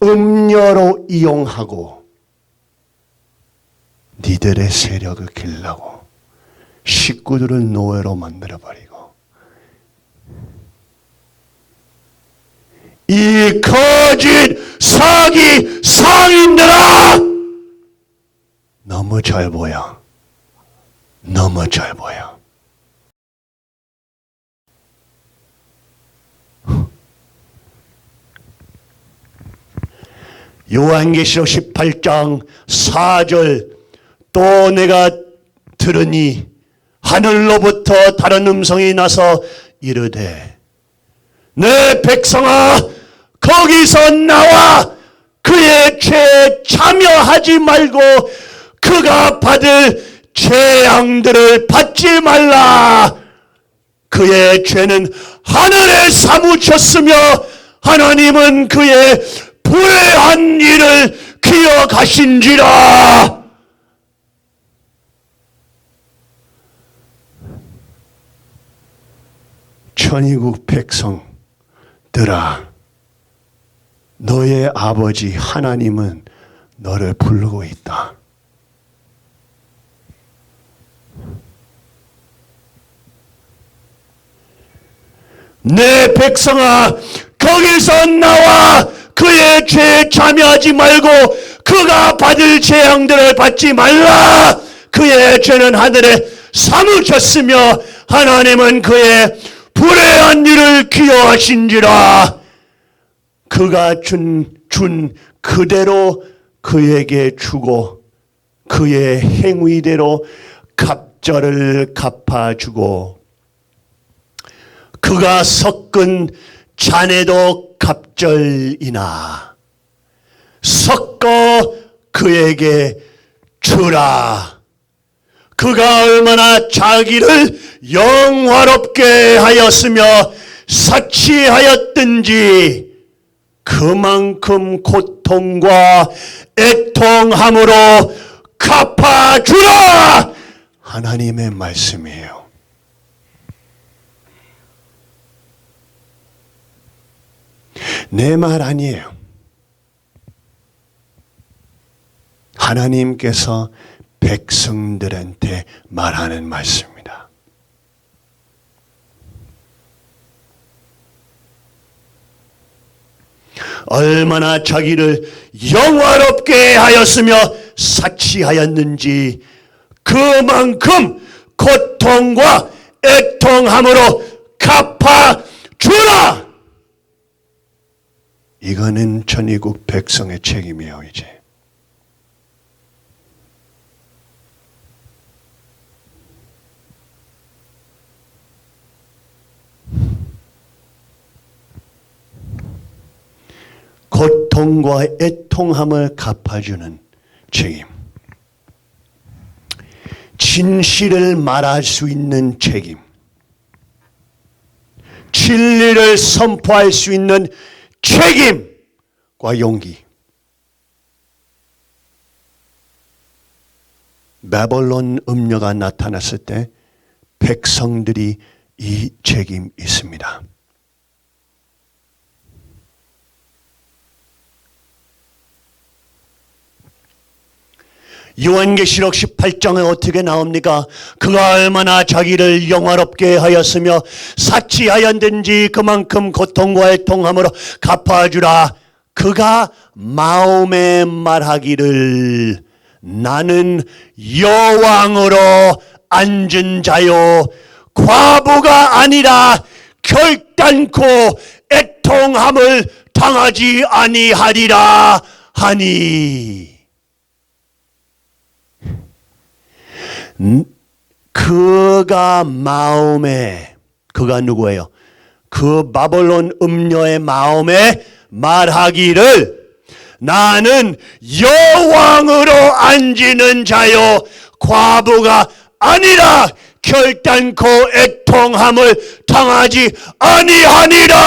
음료로 이용하고 니들의 세력을 길라고 식구들을 노예로 만들어버리고 이 거짓 사기 상인들아 너무 잘 보여. 너무 잘 보여. 요한계시록 18장 4절 또 내가 들으니 하늘로부터 다른 음성이 나서 이르되 내 백성아 거기서 나와 그의 죄에 참여하지 말고 그가 받을 재앙들을 받지 말라. 그의 죄는 하늘에 사무쳤으며 하나님은 그의 불의한 일을 기억하신지라. 천의국 백성들아 너의 아버지 하나님은 너를 부르고 있다. 내 백성아 거기서 나와 그의 죄에 참여하지 말고 그가 받을 재앙들을 받지 말라. 그의 죄는 하늘에 사무쳤으며 하나님은 그의 불의한 일을 기여하신지라. 그가 준 그대로 그에게 주고 그의 행위대로 갑절을 갚아주고 그가 섞은 잔에도 갑절이나 섞어 그에게 주라. 그가 얼마나 자기를 영화롭게 하였으며 사치하였든지 그만큼 고통과 애통함으로 갚아주라. 하나님의 말씀이에요. 내 말 아니에요. 하나님께서 백성들한테 말하는 말씀입니다. 얼마나 자기를 영화롭게 하였으며 사치하였는지 그만큼 고통과 애통함으로 갚아주라. 이거는 천의국 백성의 책임이에요. 이제 고통과 애통함을 갚아주는 책임, 진실을 말할 수 있는 책임, 진리를 선포할 수 있는 책임과 용기. 바벨론 음녀가 나타났을 때 백성들이 이 책임이 있습니다. 요한계시록 18장에 어떻게 나옵니까? 그가 얼마나 자기를 영화롭게 하였으며 사치하였든지 그만큼 고통과 애통함으로 갚아주라. 그가 마음에 말하기를 나는 여왕으로 앉은 자요 과부가 아니라 결단코 애통함을 당하지 아니하리라 하니. 그가 마음에, 그가 누구예요? 그 바벨론 음녀의 마음에 말하기를 나는 여왕으로 앉는 자요 과부가 아니라 결단코 애통함을 당하지 아니하니라.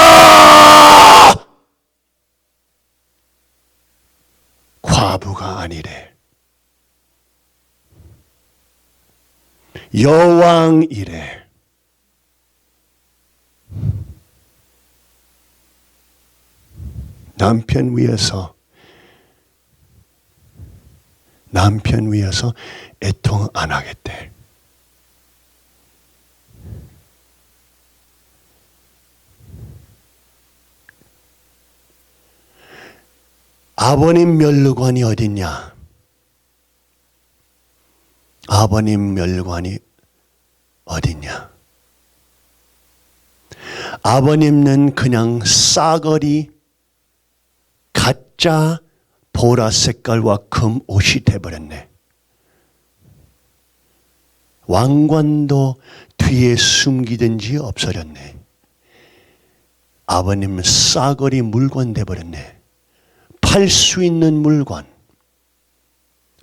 과부가 아니래. 여왕이래. 남편 위해서 애통 안 하겠대. 아버님 멸관이 어딨냐? 아버님 멸관이 어딨냐? 아버님은 그냥 싸거리 가짜 보라 색깔과 금 옷이 돼버렸네. 왕관도 뒤에 숨기든지 없어졌네. 아버님은 싸거리 물건 돼버렸네. 팔 수 있는 물건,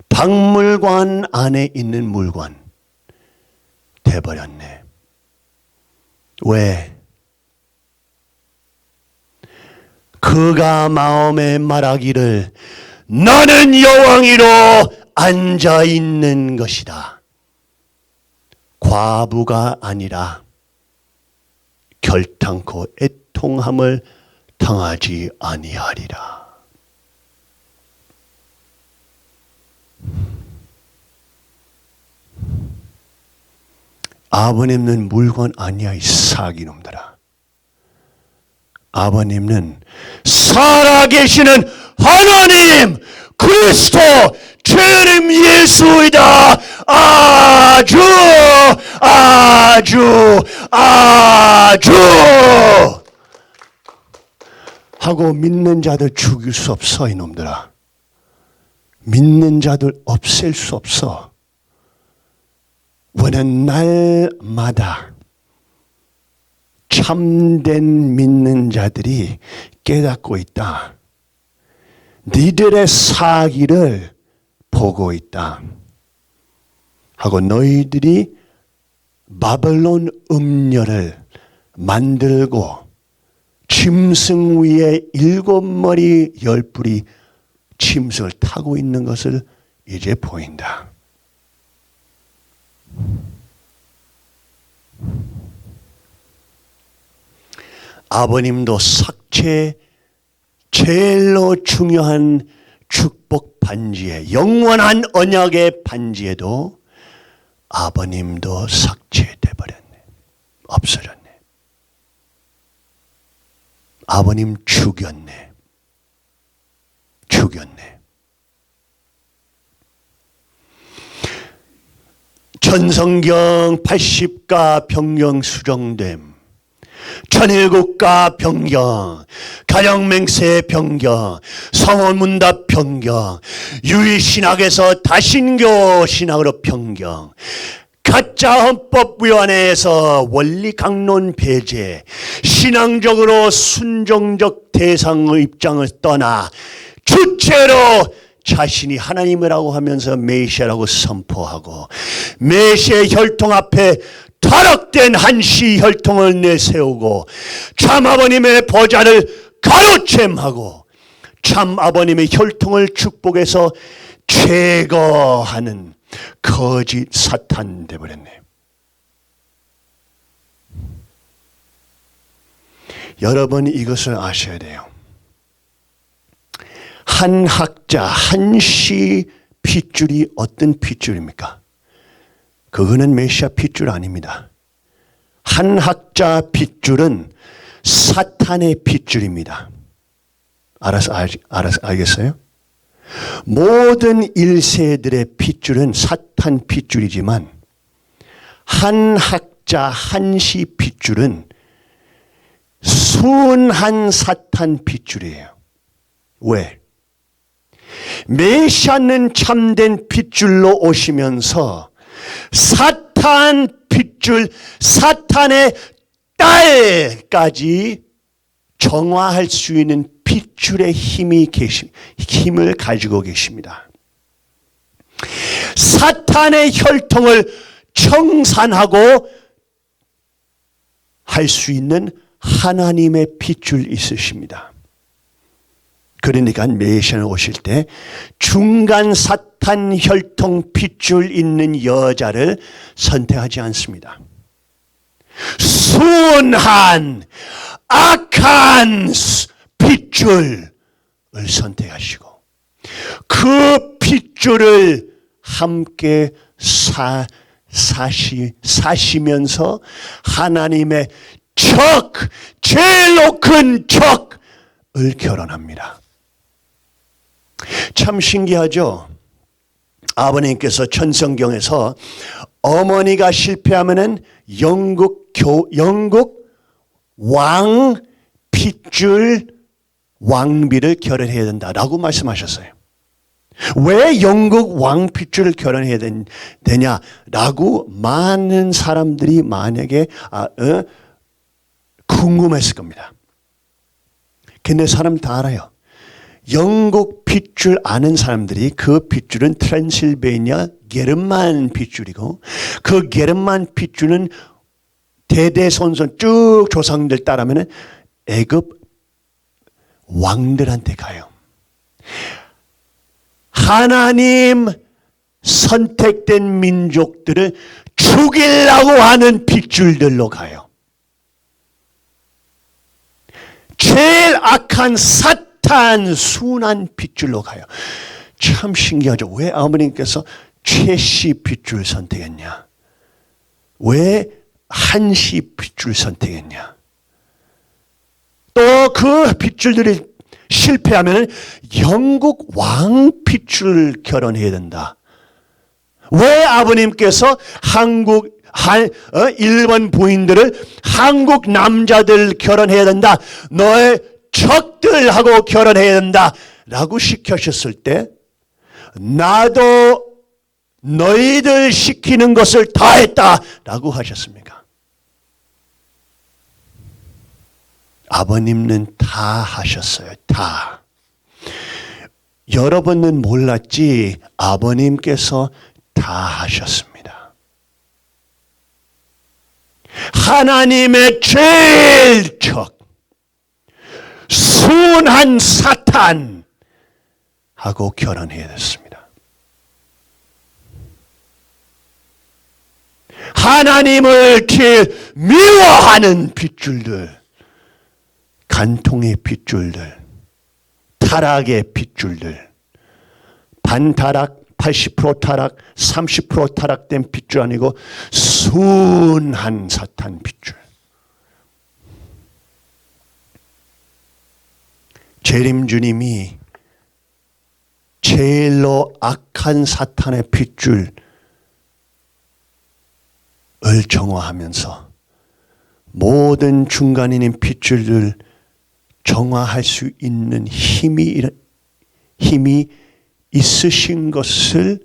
박물관 안에 있는 물건 돼버렸네. 왜? 그가 마음에 말하기를 나는 여왕이로 앉아 있는 것이다. 과부가 아니라 결탄코 애통함을 당하지 아니하리라. 아버님은 물건 아니야, 이 사기놈들아. 아버님은 살아계시는 하나님 그리스도 주님 예수이다. 아주 하고 믿는 자들 죽일 수 없어, 이놈들아. 믿는 자들 없앨 수 없어. 왜냐면 날마다 참된 믿는 자들이 깨닫고 있다. 니들의 사기를 보고 있다. 하고 너희들이 바벨론 음녀를 만들고 짐승 위에 7머리 10뿔이 짐승을 타고 있는 것을 이제 보인다. 아버님도 삭제 제일로 중요한 축복 반지에, 영원한 언약의 반지에도 아버님도 삭제돼 버렸네. 없어졌네. 아버님 죽였네. 천성경 80가 변경 수정됨. 천일국가 변경, 가령맹세 변경, 성원문답 변경, 유일신학에서 다신교 신학으로 변경, 가짜 헌법위원회에서 원리강론 배제, 신앙적으로 순종적 대상의 입장을 떠나 주체로 자신이 하나님이라고 하면서 메시아라고 선포하고 메시아의 혈통 앞에 타락된 한시 혈통을 내세우고 참 아버님의 보좌를 가로챈하고 참 아버님의 혈통을 축복해서 제거하는 거짓 사탄 되어버렸네. 여러분 이것을 아셔야 돼요. 한 학자, 한시 핏줄이 어떤 핏줄입니까? 그거는 메시아 핏줄 아닙니다. 한 학자 핏줄은 사탄의 핏줄입니다. 알아서 알겠어요? 모든 1세들의 핏줄은 사탄 핏줄이지만 한 학자, 한시 핏줄은 순한 사탄 핏줄이에요. 왜? 메시아는 참된 핏줄로 오시면서 사탄 핏줄, 사탄의 딸까지 정화할 수 있는 핏줄의 힘을 가지고 계십니다. 사탄의 혈통을 청산하고 할 수 있는 하나님의 핏줄 있으십니다. 그러니까 메시아는 오실 때 중간 사탄 혈통 핏줄 있는 여자를 선택하지 않습니다. 순한 악한 핏줄을 선택하시고 그 핏줄을 함께 사시면서 하나님의 제일로 큰 척을 결혼합니다. 참 신기하죠? 아버님께서 천성경에서 어머니가 실패하면은 영국 왕 핏줄 왕비를 결혼해야 된다라고 말씀하셨어요. 왜 영국 왕 핏줄을 결혼해야 되냐라고 많은 사람들이 만약에 궁금했을 겁니다. 근데 사람 다 알아요. 영국 핏줄 아는 사람들이 그 핏줄은 트랜실베니아 게르만 핏줄이고 그 게르만 핏줄은 대대손손 쭉 조상들 따라하면 애굽 왕들한테 가요. 하나님 선택된 민족들을 죽이려고 하는 핏줄들로 가요. 제일 악한 사탄 순한 핏줄로 가요. 참 신기하죠. 왜 아버님께서 최씨 핏줄 선택했냐? 왜 한씨 핏줄 선택했냐? 또 그 핏줄들이 실패하면 영국 왕 핏줄 결혼해야 된다. 왜 아버님께서 일본 부인들을 한국 남자들 결혼해야 된다. 너의 적들하고 결혼해야 된다. 라고 시키셨을 때 나도 너희들 시키는 것을 다 했다. 라고 하셨습니까? 아버님은 다 하셨어요. 다. 여러분은 몰랐지 아버님께서 다 하셨습니다. 하나님의 제일 적 순한 사탄하고 결혼해야 됐습니다. 하나님을 제일 미워하는 핏줄들, 간통의 핏줄들, 타락의 핏줄들, 반타락, 80% 타락, 30% 타락된 핏줄 아니고 순한 사탄 핏줄. 재림주님이 제일로 악한 사탄의 핏줄을 정화하면서 모든 중간인인 핏줄을 정화할 수 있는 힘이 있으신 것을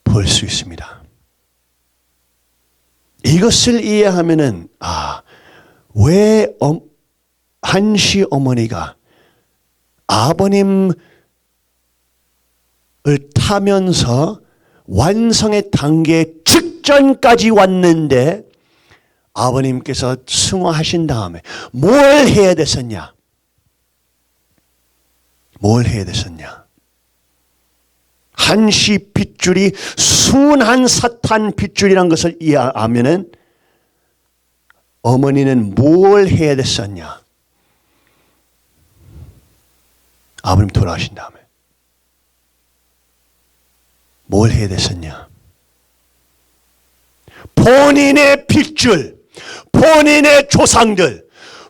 볼 수 있습니다. 이것을 이해하면은 왜 한시 어머니가 아버님을 타면서 완성의 단계 직전까지 왔는데 아버님께서 승화하신 다음에 뭘 해야 됐었냐? 뭘 해야 됐었냐? 한시 핏줄이 순한 사탄 핏줄이라는 것을 이해하면은 어머니는 뭘 해야 됐었냐? 아버님 돌아가신 다음에 뭘 해야 됐었냐? 본인의 핏줄, 본인의 조상들,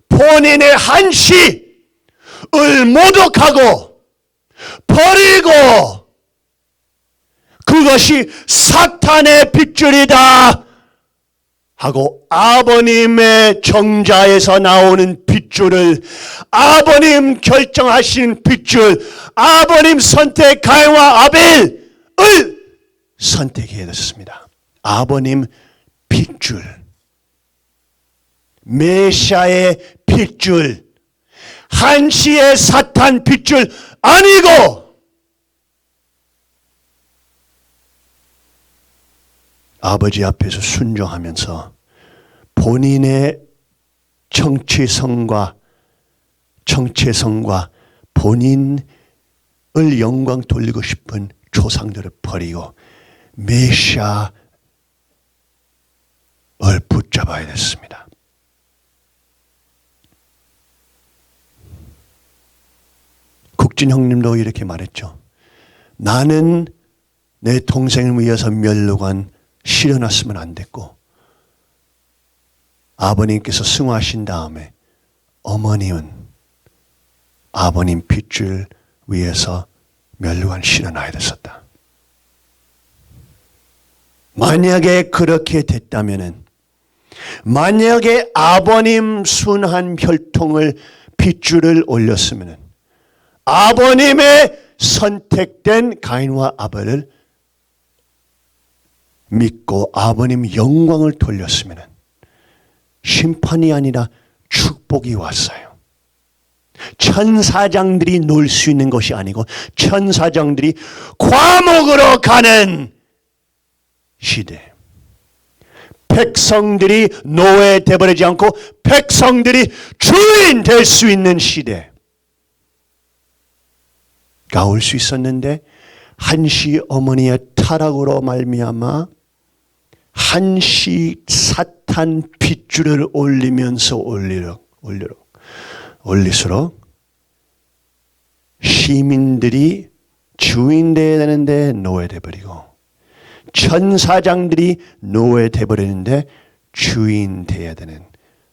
본인의 한시을 모독하고 버리고 그것이 사탄의 핏줄이다 하고 아버님의 정자에서 나오는 핏줄을 아버님 결정하신 핏줄, 아버님 선택 가인과 아벨을 선택해야 됐습니다. 아버님 핏줄, 메시아의 핏줄, 한시의 사탄 핏줄 아니고 아버지 앞에서 순종하면서 본인의 정체성과 본인을 영광 돌리고 싶은 조상들을 버리고 메시아를 붙잡아야 됐습니다. 국진 형님도 이렇게 말했죠. 나는 내 동생을 위해서 멸류관 실어놨으면 안 됐고 아버님께서 승화하신 다음에 어머님은 아버님 핏줄 위해서 멸류관 실어놔야 됐었다. 만약에 그렇게 됐다면은 만약에 아버님 순한 혈통을 핏줄을 올렸으면은 아버님의 선택된 가인과 아벨을 믿고 아버님 영광을 돌렸으면은 심판이 아니라 축복이 왔어요. 천사장들이 놀 수 있는 것이 아니고 천사장들이 과목으로 가는 시대. 백성들이 노예되버리지 않고 백성들이 주인 될 수 있는 시대가 올 수 있었는데 한시 어머니의 타락으로 말미암아 한시 사탄 핏줄을 올리면서 올릴수록 시민들이 주인 되어야 되는데 노예돼 버리고 천사장들이 노예돼 버리는데 주인 되어야 되는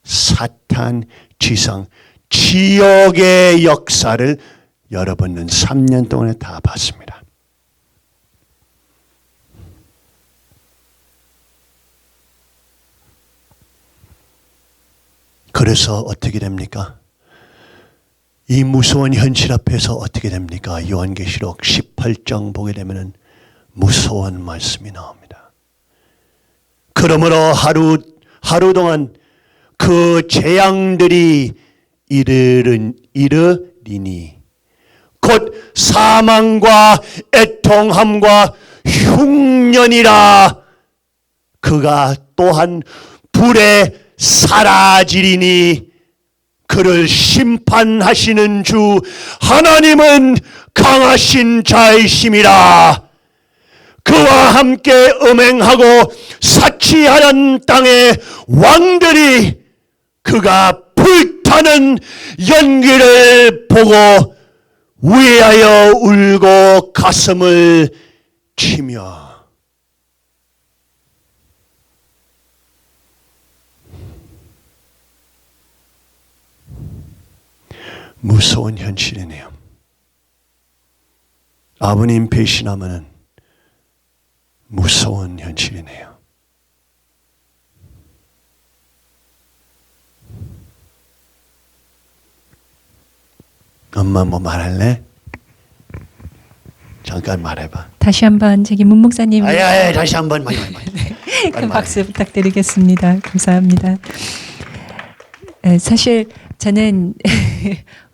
사탄 지상 지역의 역사를 여러분은 3년 동안에 다 봤습니다. 그래서 어떻게 됩니까? 이 무서운 현실 앞에서 어떻게 됩니까? 요한계시록 18장 보게 되면은 무서운 말씀이 나옵니다. 그러므로 하루 동안 그 재앙들이 이르리니 곧 사망과 애통함과 흉년이라 그가 또한 불에 사라지리니 그를 심판하시는 주 하나님은 강하신 자이심이라. 그와 함께 음행하고 사치하는 땅의 왕들이 그가 불타는 연기를 보고 위하여 울고 가슴을 치며 무서운 현실이네요. 아버님 배신하면 무서운 현실이네요. 엄마 뭐 말할래? 잠깐 말해봐. 다시 한번 저기 문 목사님 다시 한번 많이. 큰 박수 부탁드리겠습니다. 감사합니다. 사실 저는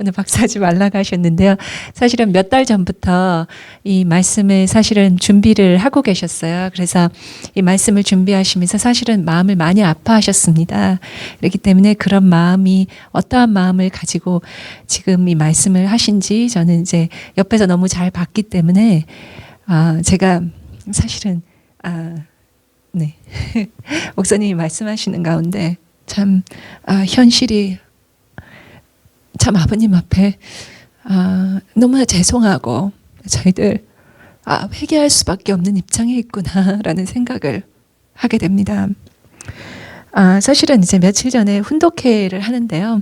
오늘 박수하지 말라고 하셨는데요. 사실은 몇 달 전부터 이 말씀을 사실은 준비를 하고 계셨어요. 그래서 이 말씀을 준비하시면서 사실은 마음을 많이 아파하셨습니다. 그렇기 때문에 그런 마음이 어떠한 마음을 가지고 지금 이 말씀을 하신지 저는 이제 옆에서 너무 잘 봤기 때문에 제가 사실은 네 목사님이 말씀하시는 가운데 참 현실이 참 아버님 앞에 너무나 죄송하고 저희들 회개할 수밖에 없는 입장에 있구나라는 생각을 하게 됩니다. 사실은 이제 며칠 전에 훈독회를 하는데요.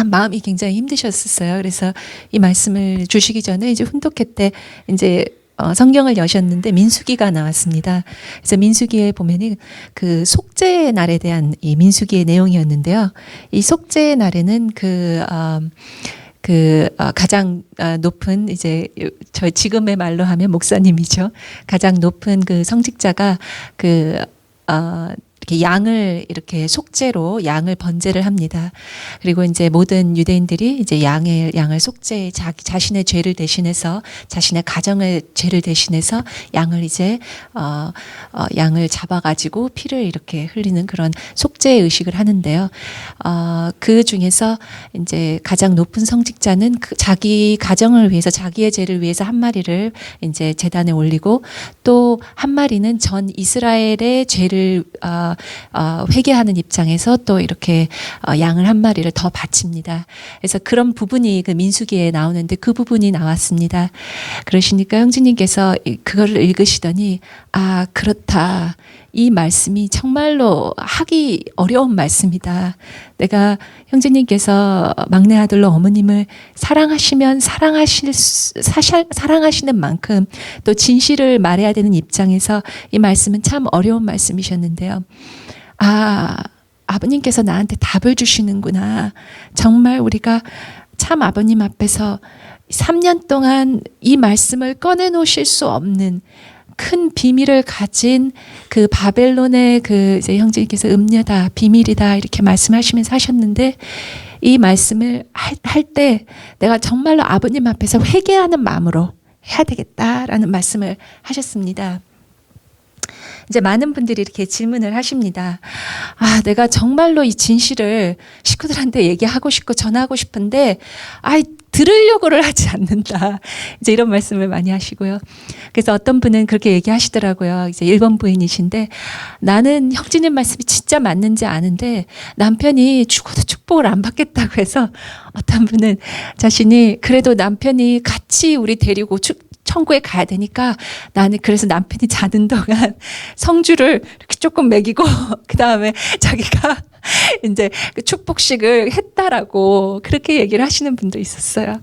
마음이 굉장히 힘드셨었어요. 그래서 이 말씀을 주시기 전에 이제 훈독회 때 이제 성경을 여셨는데 민수기가 나왔습니다. 그래서 민수기에 보면은 그 속죄의 날에 대한 이 민수기의 내용이었는데요. 이 속죄의 날에는 가장 높은 이제 저희 지금의 말로 하면 목사님이죠. 가장 높은 그 성직자가 이렇게 양을 이렇게 속죄로 양을 번제를 합니다. 그리고 이제 모든 유대인들이 이제 양을 속죄 자신의 죄를 대신해서 자신의 가정의 죄를 대신해서 양을 이제 양을 잡아가지고 피를 이렇게 흘리는 그런 속죄 의식을 하는데요. 그 중에서 이제 가장 높은 성직자는 자기 가정을 위해서 자기의 죄를 위해서 한 마리를 이제 제단에 올리고 또 한 마리는 전 이스라엘의 죄를 회개하는 입장에서 또 이렇게 양을 한 마리를 더 바칩니다. 그래서 그런 부분이 그 민수기에 나오는데 그 부분이 나왔습니다. 그러시니까 형제님께서 그거를 읽으시더니 아 그렇다. 이 말씀이 정말로 하기 어려운 말씀이다. 내가 형제님께서 막내 아들로 어머님을 사랑하시면 사랑하시는 만큼 또 진실을 말해야 되는 입장에서 이 말씀은 참 어려운 말씀이셨는데요. 아버님께서 나한테 답을 주시는구나. 정말 우리가 참 아버님 앞에서 3년 동안 이 말씀을 꺼내놓으실 수 없는 큰 비밀을 가진 그 바벨론의 그 이제 형제님께서 음녀다, 비밀이다 이렇게 말씀하시면서 하셨는데 이 말씀을 할 때 내가 정말로 아버님 앞에서 회개하는 마음으로 해야 되겠다라는 말씀을 하셨습니다. 이제 많은 분들이 이렇게 질문을 하십니다. 내가 정말로 이 진실을 식구들한테 얘기하고 싶고 전하고 싶은데, 들으려고를 하지 않는다. 이제 이런 말씀을 많이 하시고요. 그래서 어떤 분은 그렇게 얘기하시더라고요. 이제 일본 부인이신데, 나는 형제님 말씀이 진짜 맞는지 아는데, 남편이 죽어도 축복을 안 받겠다고 해서, 어떤 분은 자신이 그래도 남편이 같이 우리 데리고 천국에 가야 되니까 나는 그래서 남편이 자는 동안 성주를 이렇게 조금 먹이고 그 다음에 자기가 이제 그 축복식을 했다라고 그렇게 얘기를 하시는 분도 있었어요.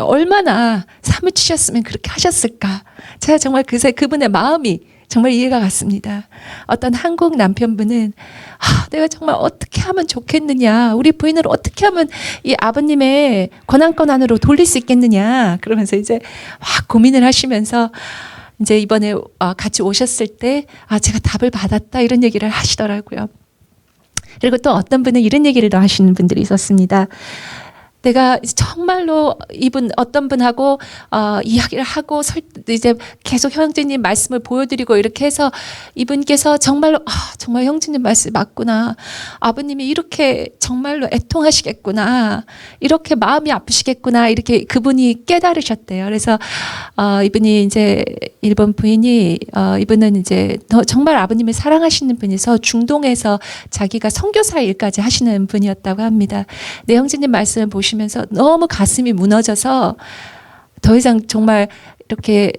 얼마나 사무치셨으면 그렇게 하셨을까. 제가 정말 그분의 마음이 정말 이해가 갔습니다. 어떤 한국 남편분은 내가 정말 어떻게 하면 좋겠느냐. 우리 부인을 어떻게 하면 이 아버님의 권한권 안으로 돌릴 수 있겠느냐. 그러면서 이제 막 고민을 하시면서 이제 이번에 같이 오셨을 때 제가 답을 받았다 이런 얘기를 하시더라고요. 그리고 또 어떤 분은 이런 얘기를 더 하시는 분들이 있었습니다. 내가 정말로 어떤 분하고 이야기를 하고 이제 계속 형제님 말씀을 보여드리고 이렇게 해서 이분께서 정말로 정말 형제님 말씀이 맞구나. 아버님이 이렇게 정말로 애통하시겠구나. 이렇게 마음이 아프시겠구나. 이렇게 그분이 깨달으셨대요. 그래서 이분이 이제 일본 부인이 이분은 이제 정말 아버님을 사랑하시는 분이서 중동에서 자기가 선교사 일까지 하시는 분이었다고 합니다. 내 형제님 말씀을 보시면서 너무 가슴이 무너져서 더 이상 정말 이렇게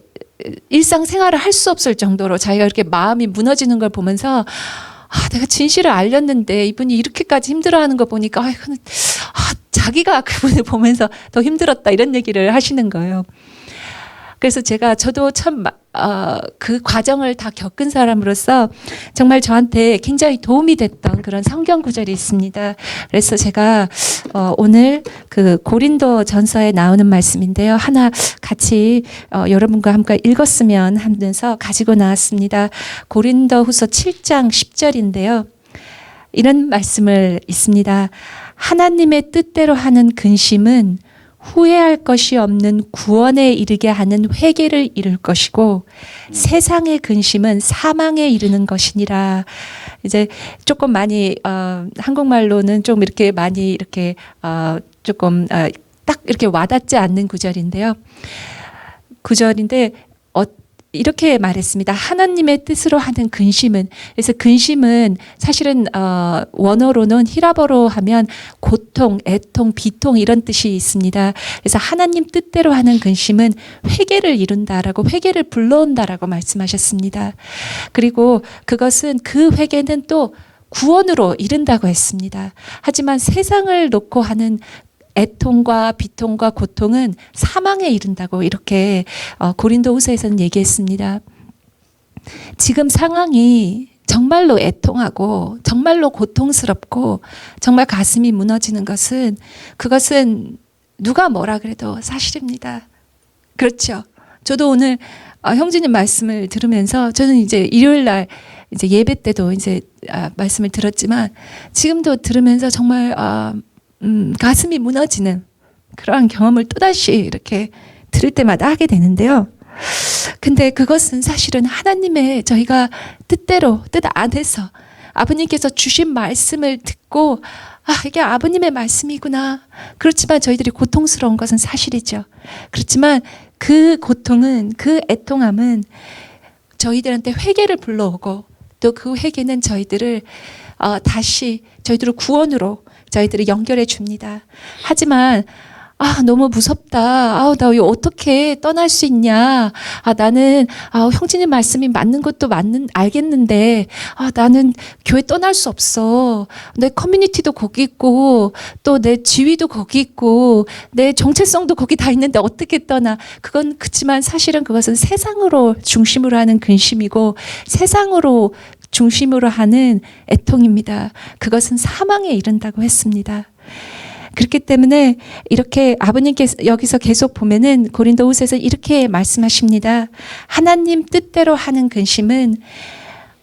일상생활을 할 수 없을 정도로 자기가 이렇게 마음이 무너지는 걸 보면서 내가 진실을 알렸는데 이분이 이렇게까지 힘들어하는 거 보니까 이거는 자기가 그분을 보면서 더 힘들었다 이런 얘기를 하시는 거예요. 그래서 저도 참 그 과정을 다 겪은 사람으로서 정말 저한테 굉장히 도움이 됐던 그런 성경 구절이 있습니다. 그래서 제가 오늘 그 고린도 전서에 나오는 말씀인데요. 하나 같이 여러분과 함께 읽었으면 하면서 가지고 나왔습니다. 고린도 후서 7장 10절인데요. 이런 말씀을 있습니다. 하나님의 뜻대로 하는 근심은 후회할 것이 없는 구원에 이르게 하는 회개를 이룰 것이고 세상의 근심은 사망에 이르는 것이니라. 이제 조금 많이 한국말로는 좀 이렇게 많이 이렇게 조금 딱 이렇게 와닿지 않는 구절인데요. 이렇게 말했습니다. 하나님의 뜻으로 하는 근심은, 그래서 근심은 사실은 원어로는 히라버로 하면 고통, 애통, 비통 이런 뜻이 있습니다. 그래서 하나님 뜻대로 하는 근심은 회개를 이룬다라고, 회개를 불러온다라고 말씀하셨습니다. 그리고 그것은 그 회개는 또 구원으로 이른다고 했습니다. 하지만 세상을 놓고 하는 애통과 비통과 고통은 사망에 이른다고 이렇게 고린도후서에서는 얘기했습니다. 지금 상황이 정말로 애통하고 정말로 고통스럽고 정말 가슴이 무너지는 그것은 누가 뭐라 그래도 사실입니다. 그렇죠. 저도 오늘 형제님 말씀을 들으면서 저는 이제 일요일 날 이제 예배 때도 이제 말씀을 들었지만 지금도 들으면서 정말 가슴이 무너지는 그러한 경험을 또다시 이렇게 들을 때마다 하게 되는데요. 근데 그것은 사실은 하나님의 저희가 뜻대로 뜻 안에서 아버님께서 주신 말씀을 듣고 이게 아버님의 말씀이구나. 그렇지만 저희들이 고통스러운 것은 사실이죠. 그렇지만 그 고통은 그 애통함은 저희들한테 회개를 불러오고 또 그 회개는 저희들을 다시 저희들을 구원으로 저희들을 연결해 줍니다. 하지만 너무 무섭다. 나 어떻게 떠날 수 있냐. 나는 형제님 말씀이 맞는 것도 알겠는데 나는 교회 떠날 수 없어. 내 커뮤니티도 거기 있고 또 내 지위도 거기 있고 내 정체성도 거기 다 있는데 어떻게 떠나. 그렇지만 사실은 그것은 세상으로 중심으로 하는 근심이고 세상으로 중심으로 하는 애통입니다. 그것은 사망에 이른다고 했습니다. 그렇기 때문에 이렇게 아버님께서 여기서 계속 보면은 고린도후서에서 이렇게 말씀하십니다. 하나님 뜻대로 하는 근심은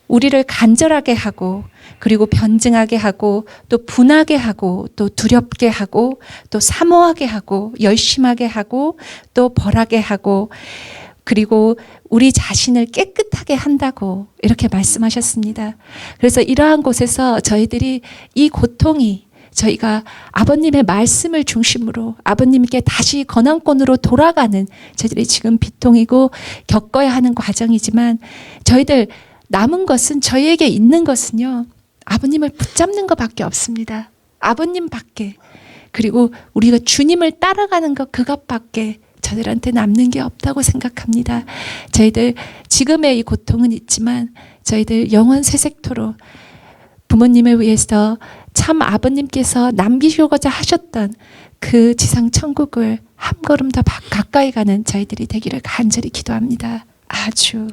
우리를 간절하게 하고 그리고 변증하게 하고 또 분하게 하고 또 두렵게 하고 또 사모하게 하고 열심하게 하고 또 벌하게 하고 그리고 우리 자신을 깨끗하게 한다고 이렇게 말씀하셨습니다. 그래서 이러한 곳에서 저희들이 이 고통이 저희가 아버님의 말씀을 중심으로 아버님께 다시 권한권으로 돌아가는 저희들이 지금 비통이고 겪어야 하는 과정이지만 저희들 남은 것은 저희에게 있는 것은요. 아버님을 붙잡는 것밖에 없습니다. 아버님밖에. 그리고 우리가 주님을 따라가는 것 그것밖에 저희들한테 남는 게 없다고 생각합니다. 저희들 지금의 이 고통은 있지만 저희들 영원 세색토록 부모님을 위해서 참 아버님께서 남기시고자 하셨던 그 지상 천국을 한 걸음 더 가까이 가는 저희들이 되기를 간절히 기도합니다. 아주.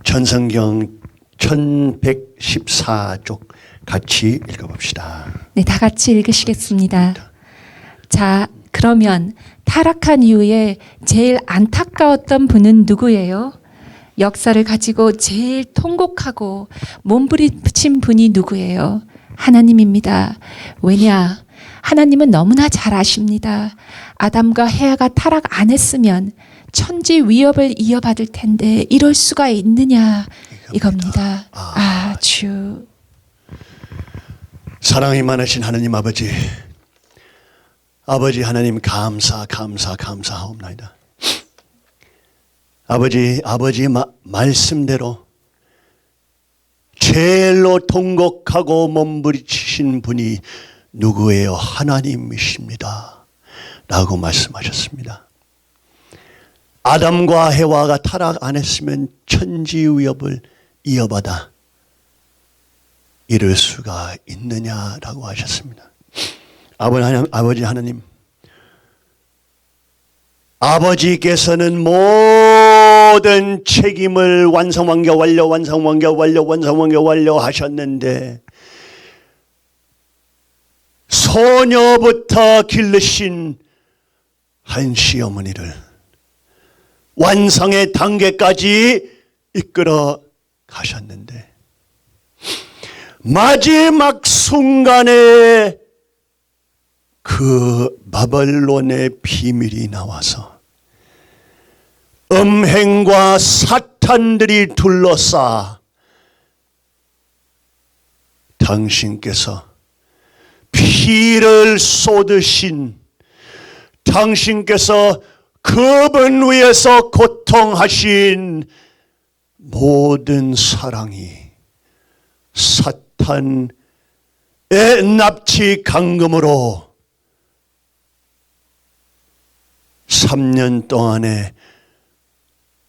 전성경 1114쪽 같이 읽어봅시다. 네, 다 같이 읽으시겠습니다. 자, 그러면 타락한 이후에 제일 안타까웠던 분은 누구예요? 역사를 가지고 제일 통곡하고 몸부림친 분이 누구예요? 하나님입니다. 왜냐? 하나님은 너무나 잘 아십니다. 아담과 헤아가 타락 안 했으면 천지 위협을 이어받을 텐데 이럴 수가 있느냐 이겁니다. 아주. 사랑이 많으신 하나님 아버지, 아버지 하나님 감사하옵나이다. 아버지 말씀대로 제일로 통곡하고 몸부림치신 분이 누구예요? 하나님이십니다. 라고 말씀하셨습니다. 아담과 해와가 타락 안 했으면 천지 위협을 이어받아 이럴 수가 있느냐라고 하셨습니다. 아버지 하나님, 아버지께서는 모든 책임을 완성완료 하셨는데 소녀부터 기르신 한 시어머니를 완성의 단계까지 이끌어 가셨는데 마지막 순간에 그 바벨론의 비밀이 나와서 음행과 사탄들이 둘러싸 당신께서 피를 쏟으신 당신께서 그분 위에서 고통하신 모든 사랑이 사탄의 납치 강금으로 3년 동안에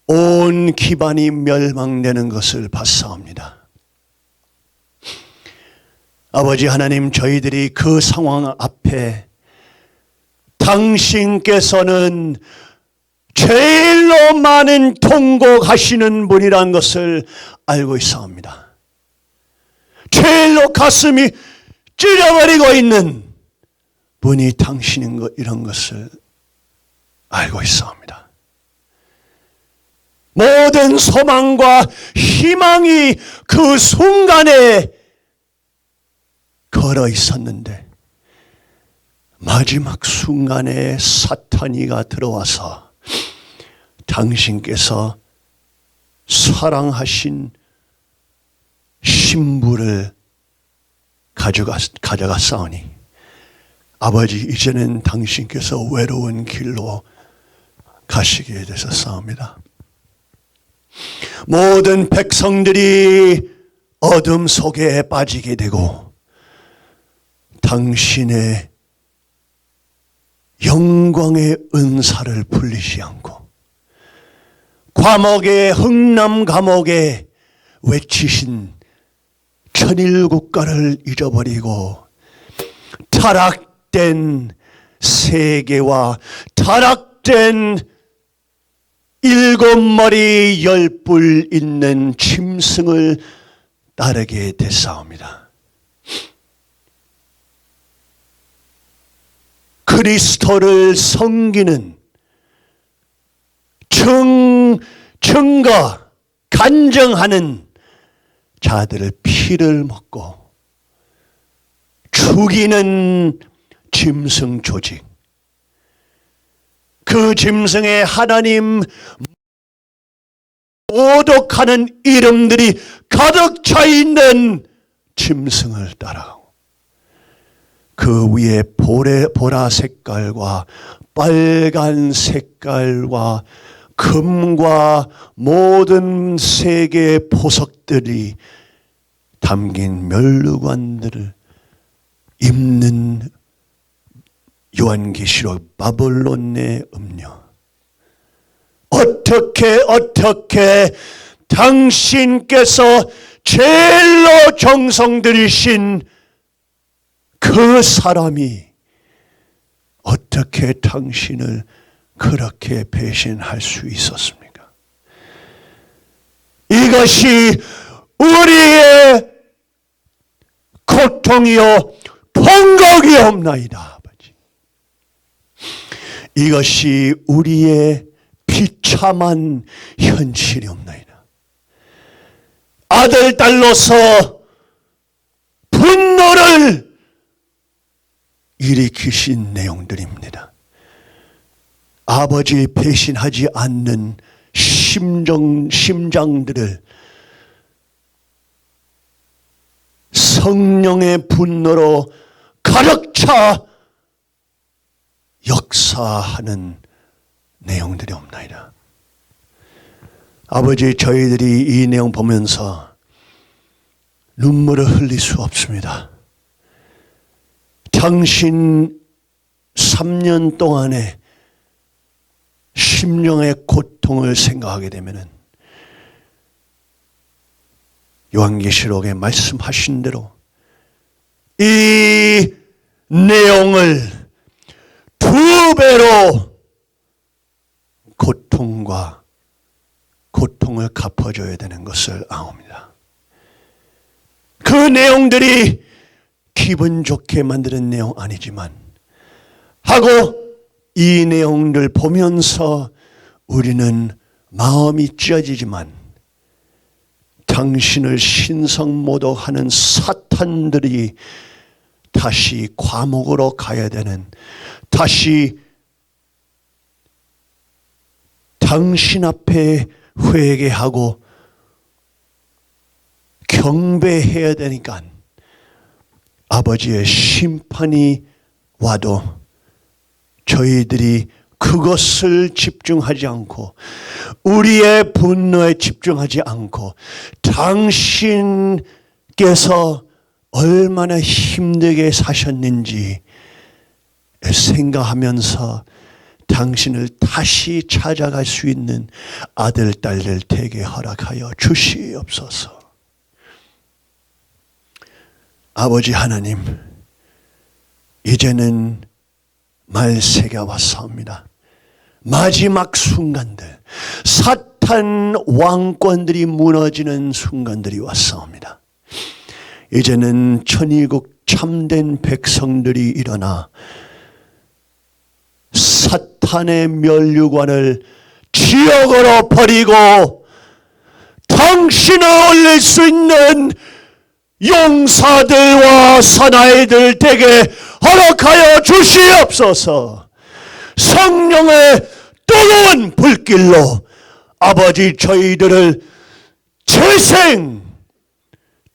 온 기반이 멸망되는 것을 봤사옵니다. 아버지 하나님, 저희들이 그 상황 앞에 당신께서는 제일로 많은 통곡하시는 분이라는 것을 알고 있사옵니다. 제일로 가슴이 찢어버리고 있는 분이 당신인 것, 이런 것을 알고 있사옵니다. 모든 소망과 희망이 그 순간에 걸어 있었는데 마지막 순간에 사탄이가 들어와서 당신께서 사랑하신 신부를 가져갔사오니 아버지 이제는 당신께서 외로운 길로 가시게 되셨사옵니다. 모든 백성들이 어둠 속에 빠지게 되고 당신의 영광의 은사를 불리지 않고 감옥에 흥남 감옥에 외치신 천일국가를 잊어버리고 타락된 세계와 타락된 7머리 10뿔 있는 짐승을 따르게 됐사옵니다. 그리스도를 섬기는 증거 간증하는 자들을 피를 먹고 죽이는 짐승 조직, 그 짐승의 하나님 모독하는 이름들이 가득 차 있는 짐승을 따라가고 그 위에 보라 색깔과 빨간 색깔과 금과 모든 세계의 보석들이 담긴 멸류관들을 입는 요한계시록 바벨론의 음녀. 어떻게 당신께서 제일로 정성 들이신 그 사람이 어떻게 당신을 그렇게 배신할 수 있었습니까? 이것이 우리의 고통이요 통곡이옵나이다. 아버지. 이것이 우리의 비참한 현실이옵나이다. 아들 딸로서 분노를 일으키신 내용들입니다. 아버지 배신하지 않는 심장들을 성령의 분노로 가득 차 역사하는 내용들이 없나이다. 아버지, 저희들이 이 내용 보면서 눈물을 흘릴 수 없습니다. 당신 3년 동안의 심령의 고통을 생각하게 되면은 요한계시록에 말씀하신 대로 이 내용을 2배로 고통을 갚아줘야 되는 것을 아옵니다. 그 내용들이 기분 좋게 만드는 내용 아니지만 하고 이 내용을 보면서 우리는 마음이 찢어지지만 당신을 신성모독하는 사탄들이 다시 감옥으로 가야 되는, 다시 당신 앞에 회개하고 경배해야 되니까 아버지의 심판이 와도 저희들이 그것을 집중하지 않고 우리의 분노에 집중하지 않고 당신께서 얼마나 힘들게 사셨는지 생각하면서 당신을 다시 찾아갈 수 있는 아들, 딸들 되게 허락하여 주시옵소서. 아버지 하나님, 이제는 말세가 왔사옵니다. 마지막 순간들, 사탄 왕권들이 무너지는 순간들이 왔사옵니다. 이제는 천일국 참된 백성들이 일어나 사탄의 면류관을 지옥으로 버리고 당신을 올릴 수 있는 용사들과 사나이들 되게 허락하여 주시옵소서. 성령의 뜨거운 불길로 아버지 저희들을 재생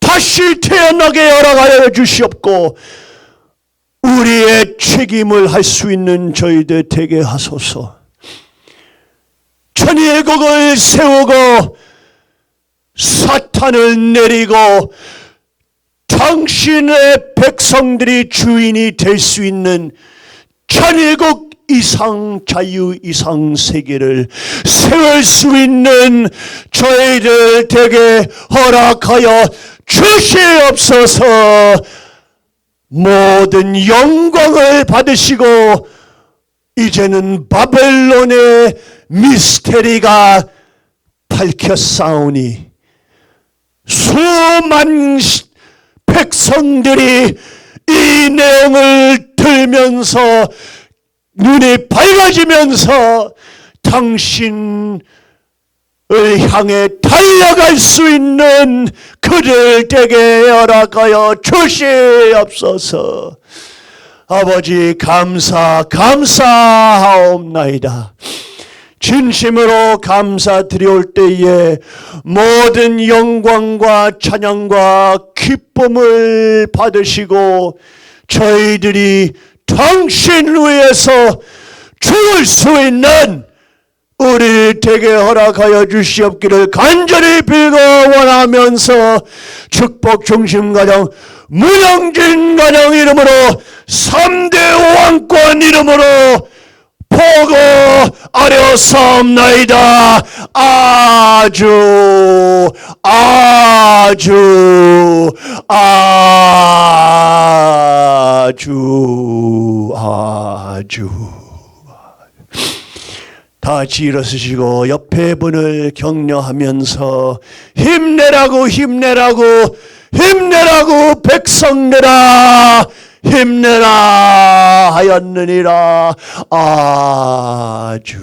다시 태어나게 허락하여 주시옵고 우리의 책임을 할 수 있는 저희들 되게 하소서. 천일국을 세우고 사탄을 내리고 당신의 백성들이 주인이 될 수 있는 천일국 이상 자유 이상 세계를 세울 수 있는 저희들 되게 허락하여 주시옵소서. 모든 영광을 받으시고 이제는 바벨론의 미스테리가 밝혀싸우니 수만 백성들이 이 내용을 들으면서 눈이 밝아지면서 당신을 향해 달려갈 수 있는 그들 되게 허락하여 주시옵소서. 아버지 감사하옵나이다. 진심으로 감사드려올 때에 모든 영광과 찬양과 기쁨을 받으시고 저희들이 당신 위해서 죽을 수 있는 우리를 되게 허락하여 주시옵기를 간절히 빌고 원하면서 축복 중심 가정 문영진 가정 이름으로 3대 왕권 이름으로 보고 아뢰옵나이다. 아주 다 일어서시고 옆에 분을 격려하면서 힘내라고 백성들아 힘내라 하였느니라. 아주